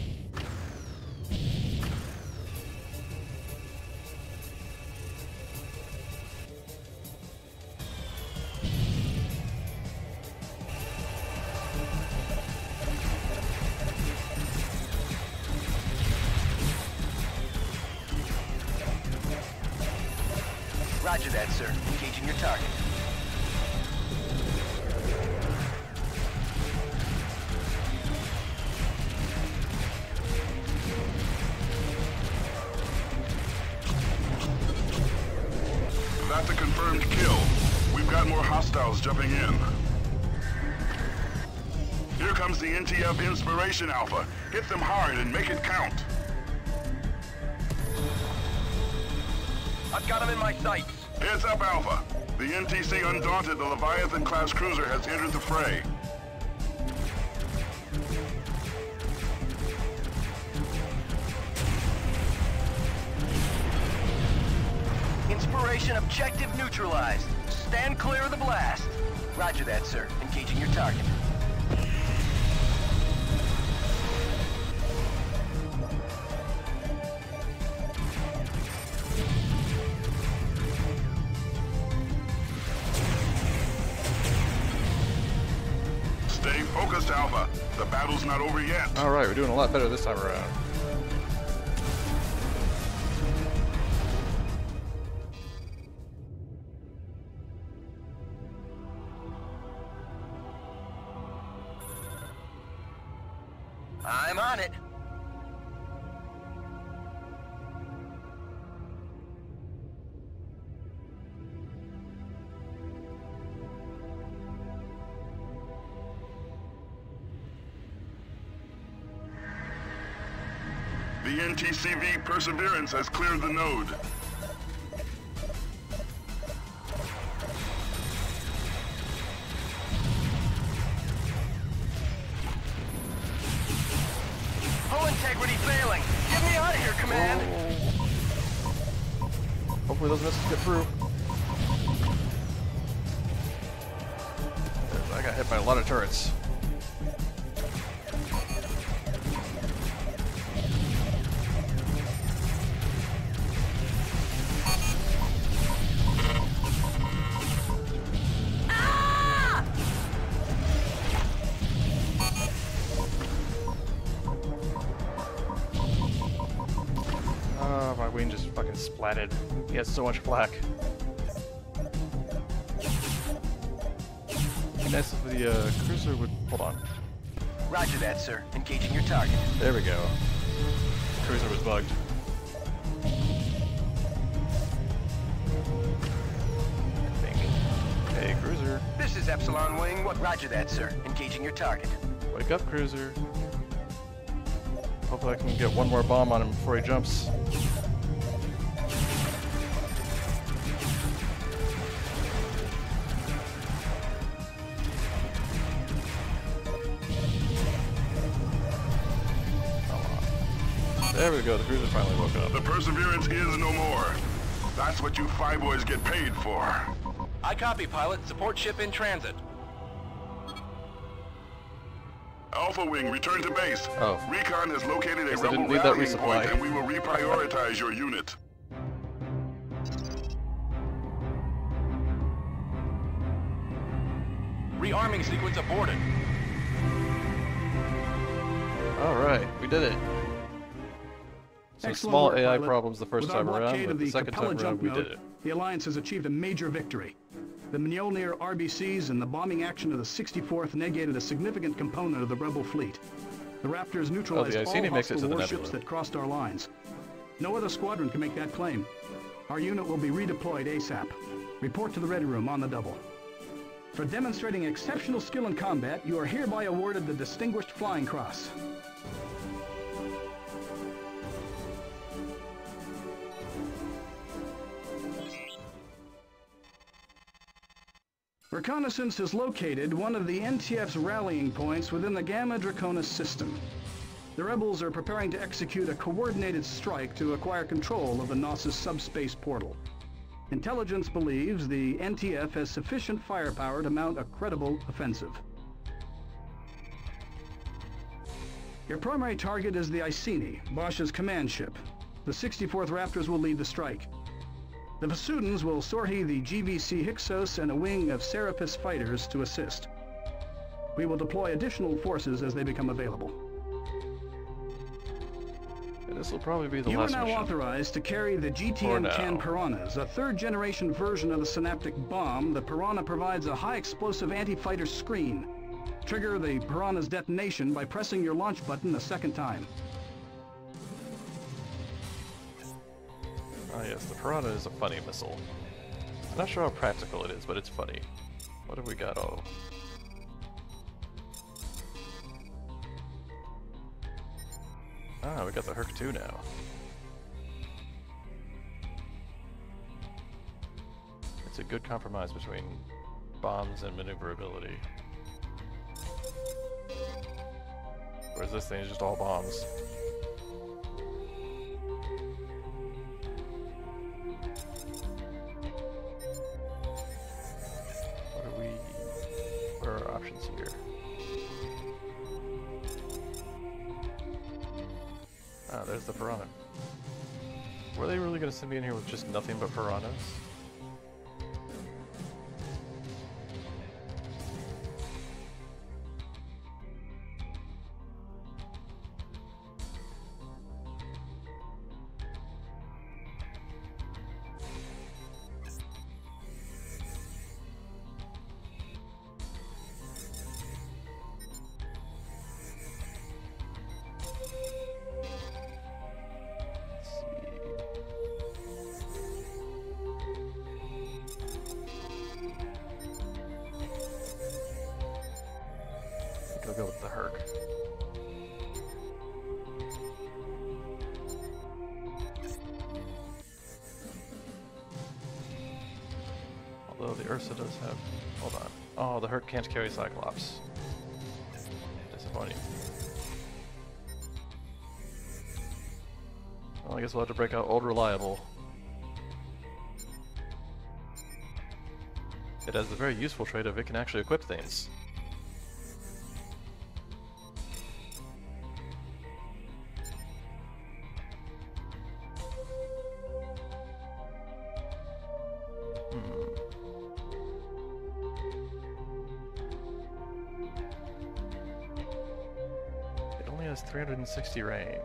Speaker 5: Roger that, sir. Engaging your target.
Speaker 9: That's a confirmed kill. We've got more hostiles jumping in. Here comes the NTF Inspiration Alpha. Hit them hard and make it count.
Speaker 12: I've got him in my sights.
Speaker 9: Heads up, Alpha. The NTC Undaunted, the Leviathan-class cruiser, has entered the fray.
Speaker 5: Inspiration objective neutralized. Stand clear of the blast. Roger that, sir. Engaging your target.
Speaker 9: Stay focused, Alpha. The battle's not over yet.
Speaker 2: Alright, we're doing a lot better this time around.
Speaker 5: I'm on it.
Speaker 9: The NTCV Perseverance has cleared the node.
Speaker 5: Hull integrity failing. Get me out of here, Command.
Speaker 2: Hopefully those missiles get through. I got hit by a lot of turrets. My wing just fucking splatted. He has so much flak. Nice if the cruiser would... Hold on.
Speaker 5: Roger that, sir. Engaging your target.
Speaker 2: There we go. Cruiser was bugged. Hey, cruiser.
Speaker 5: This is Epsilon Wing. What? Roger that, sir. Engaging your target.
Speaker 2: Wake up, cruiser. Hopefully I can get one more bomb on him before he jumps. There we go, the cruiser finally woke up.
Speaker 9: The Perseverance is no more. That's what you Phi-boys get paid for.
Speaker 12: I copy, pilot. Support ship in transit.
Speaker 9: Alpha Wing, return to base.
Speaker 2: Oh.
Speaker 9: Recon has located a
Speaker 2: I
Speaker 9: rebel
Speaker 2: didn't need that
Speaker 9: rallying point,
Speaker 2: resupply.
Speaker 9: and we will reprioritize your unit.
Speaker 12: Rearming sequence aborted.
Speaker 2: Alright, we did it. Some
Speaker 14: Excellent
Speaker 2: small
Speaker 14: work,
Speaker 2: AI
Speaker 14: pilot.
Speaker 2: problems the first
Speaker 14: With our
Speaker 2: time around,
Speaker 14: blockade
Speaker 2: but
Speaker 14: of
Speaker 2: the
Speaker 14: the
Speaker 2: second
Speaker 14: Capella
Speaker 2: time around
Speaker 14: jump
Speaker 2: we
Speaker 14: node,
Speaker 2: did it.
Speaker 14: The Alliance has achieved a major victory. The Mjolnir RBCs and the bombing action of the 64th negated a significant component of the Rebel fleet. The Raptors neutralized all
Speaker 2: Iceni makes it to
Speaker 14: hostile
Speaker 2: the
Speaker 14: warships
Speaker 2: nebula.
Speaker 14: that crossed our lines. No other squadron can make that claim. Our unit will be redeployed ASAP. Report to the ready room on the double. For demonstrating exceptional skill in combat, you are hereby awarded the Distinguished Flying Cross. Reconnaissance has located one of the NTF's rallying points within the Gamma Draconis system. The rebels are preparing to execute a coordinated strike to acquire control of the Gnosis subspace portal. Intelligence believes the NTF has sufficient firepower to mount a credible offensive. Your primary target is the Iceni, Bosch's command ship. The 64th Raptors will lead the strike. The Vasudans will sortie the GVC Hyksos and a wing of Serapis fighters to assist. We will deploy additional forces as they become available.
Speaker 2: And this will probably be the
Speaker 14: You are
Speaker 2: last
Speaker 14: now
Speaker 2: mission.
Speaker 14: authorized to carry the GTM-10 Piranhas, a third-generation version of the synaptic bomb. The Piranha provides a high-explosive anti-fighter screen. Trigger the Piranha's detonation by pressing your launch button a second time.
Speaker 2: Ah yes, the Piranha is a funny missile. I'm not sure how practical it is, but it's funny. What have we got? Oh. Ah, we got the Herc 2 now. It's a good compromise between bombs and maneuverability. Whereas this thing is just all bombs. What are our options here? Ah, there's the piranha. Were they really going to send me in here with just nothing but piranhas? I'll go with the Herc. Although the Ursa does have... Hold on. Oh, the Herc can't carry Cyclops. Disappointing. Well, I guess we'll have to break out Old Reliable. It has the very useful trait of it can actually equip things. It only has 360 range.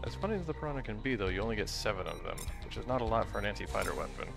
Speaker 2: As funny as the Piranha can be, though, you only get 7 of them, which is not a lot for an anti-fighter weapon.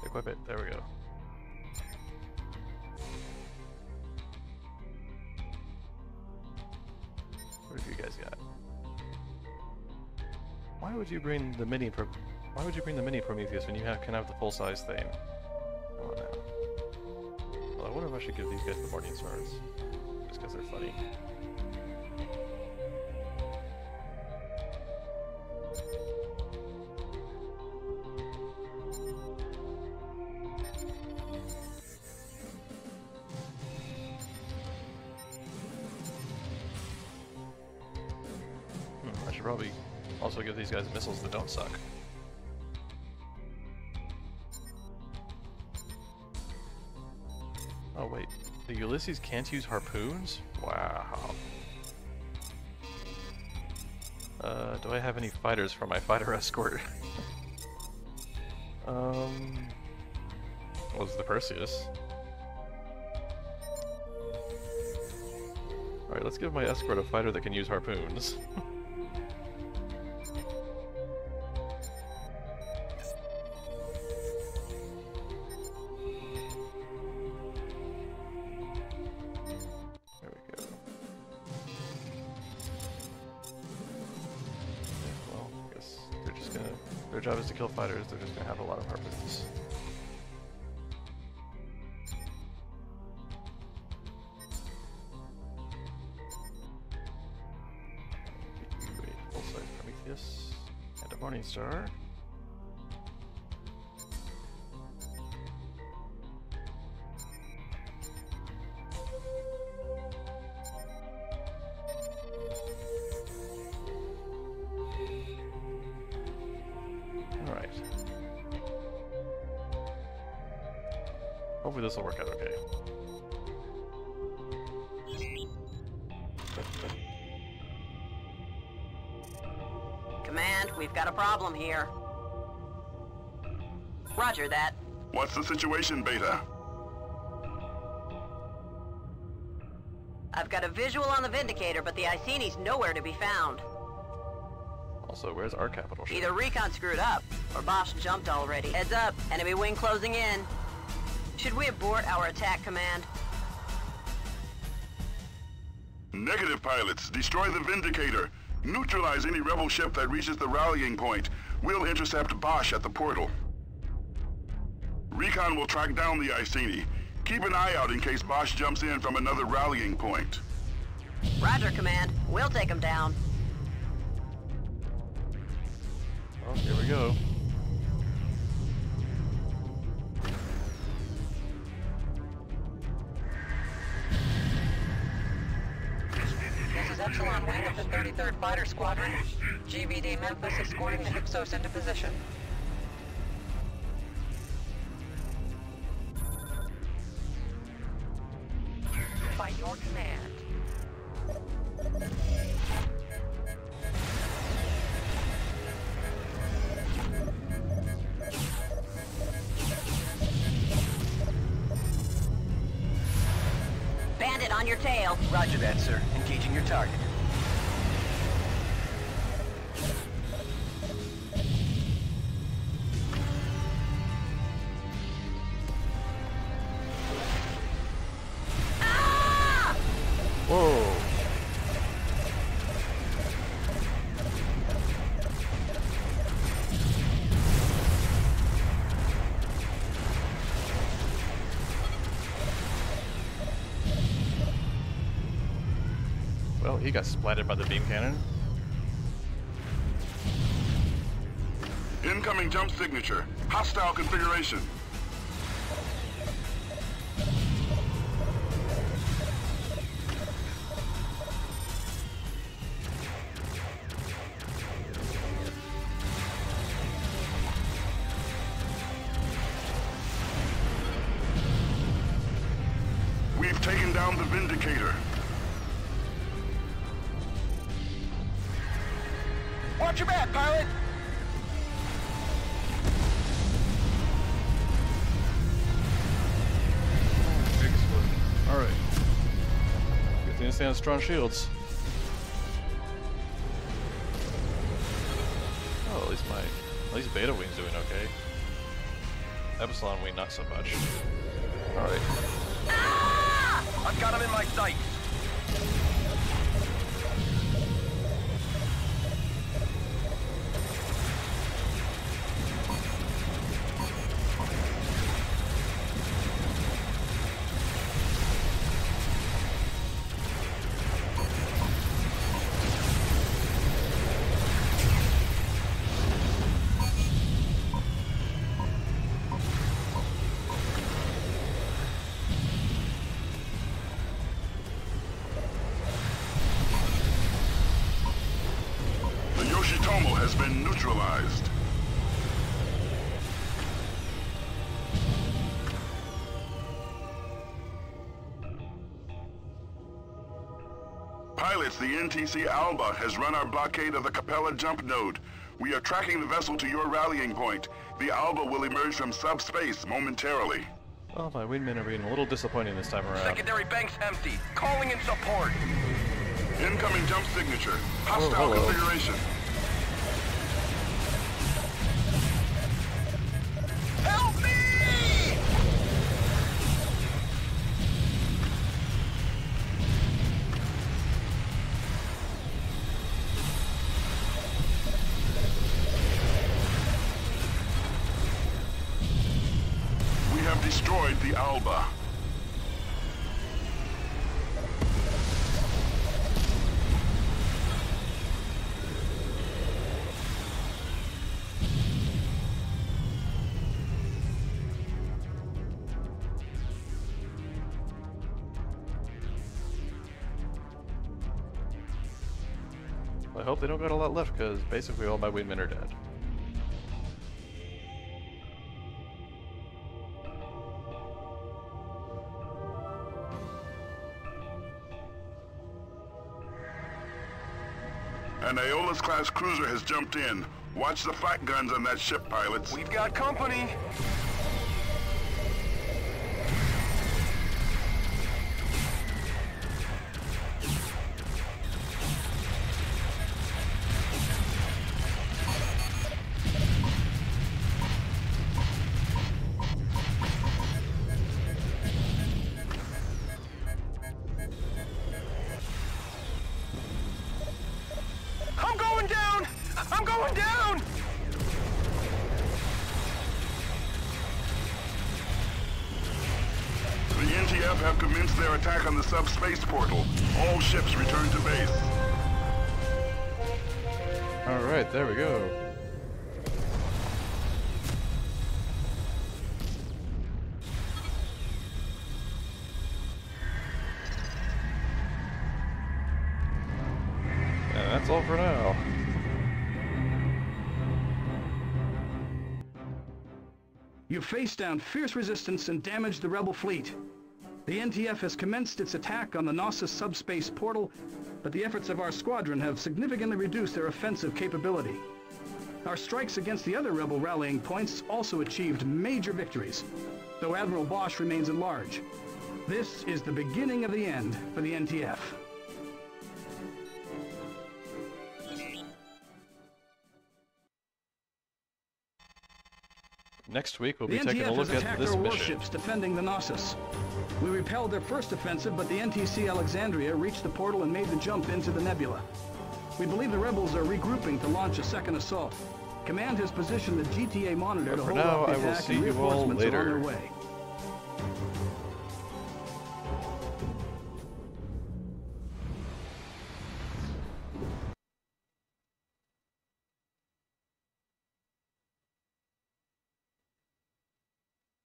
Speaker 2: Equip it. There we go. What have you guys got? Why would you bring the mini? Why would you bring the mini Prometheus when you can have the full size thing? Come on now. Well, I wonder if I should give these guys the Morning Swords, just because they're funny. I should probably also give these guys missiles that don't suck. Oh wait, the Ulysses can't use harpoons? Wow. Do I have any fighters for my fighter escort? Was the Perseus? Alright, let's give my escort a fighter that can use harpoons. Their job is to kill fighters, they're just going to have a lot of harpoons. Full-size Prometheus. Yes. And a Morning Star. Alright. Hopefully this will work out okay.
Speaker 10: Command, we've got a problem here. Roger that.
Speaker 9: What's the situation, Beta?
Speaker 10: I've got a visual on the Vindicator, but the Iceni's nowhere to be found.
Speaker 2: Also, where's our capital ship?
Speaker 10: Either Recon screwed up, or Bosch jumped already. Heads up, enemy wing closing in. Should we abort our attack, Command?
Speaker 9: Negative, pilots. Destroy the Vindicator. Neutralize any rebel ship that reaches the rallying point. We'll intercept Bosch at the portal. Recon will track down the Iceni. Keep an eye out in case Bosch jumps in from another rallying point.
Speaker 10: Roger, Command. We'll take him down.
Speaker 2: Oh, here we go.
Speaker 15: This is Epsilon Wing of the 33rd Fighter Squadron. GVD Memphis escorting the Hyksos into position. By your command.
Speaker 10: Bandit on your tail.
Speaker 5: Roger that, sir. Engaging your target.
Speaker 2: Whoa! Well, he got splattered by the beam cannon.
Speaker 9: Incoming jump signature. Hostile configuration. We've taken down the Vindicator.
Speaker 5: Watch your back, pilot!
Speaker 2: Alright. Good thing to stand strong shields. Oh, at least Beta Wing's doing okay. Epsilon Wing not so much. Alright.
Speaker 5: I've got him in my sights.
Speaker 9: Has been neutralized. Pilots, the NTC Alba has run our blockade of the Capella jump node. We are tracking the vessel to your rallying point. The Alba will emerge from subspace momentarily.
Speaker 2: Oh, my wingmen are being a little disappointing this time around.
Speaker 5: Secondary banks empty. Calling in support.
Speaker 9: Incoming jump signature. Hostile configuration.
Speaker 5: Help me!
Speaker 9: We have destroyed the Alba.
Speaker 2: I hope they don't got a lot left, because basically all my wingmen are dead.
Speaker 9: An Aeolus-class cruiser has jumped in. Watch the flak guns on that ship, pilots.
Speaker 12: We've got company. I'm going down! I'm going down!
Speaker 9: The NTF have commenced their attack on the subspace portal. All ships return to base.
Speaker 2: Alright, there we go. And that's all for now.
Speaker 14: You faced down fierce resistance and damaged the rebel fleet. The NTF has commenced its attack on the Knossos subspace portal, but the efforts of our squadron have significantly reduced their offensive capability. Our strikes against the other rebel rallying points also achieved major victories, though Admiral Bosch remains at large. This is the beginning of the end for the NTF.
Speaker 2: Next week we'll be taking a look at this
Speaker 14: our
Speaker 2: mission.
Speaker 14: warships defending the Knossos. We repelled their first offensive, but the NTC Alexandria reached the portal and made the jump into the nebula. We believe the rebels are regrouping to launch a second assault. Command has positioned the GTA Monitor to hold off the attack, and reinforcements are on their way.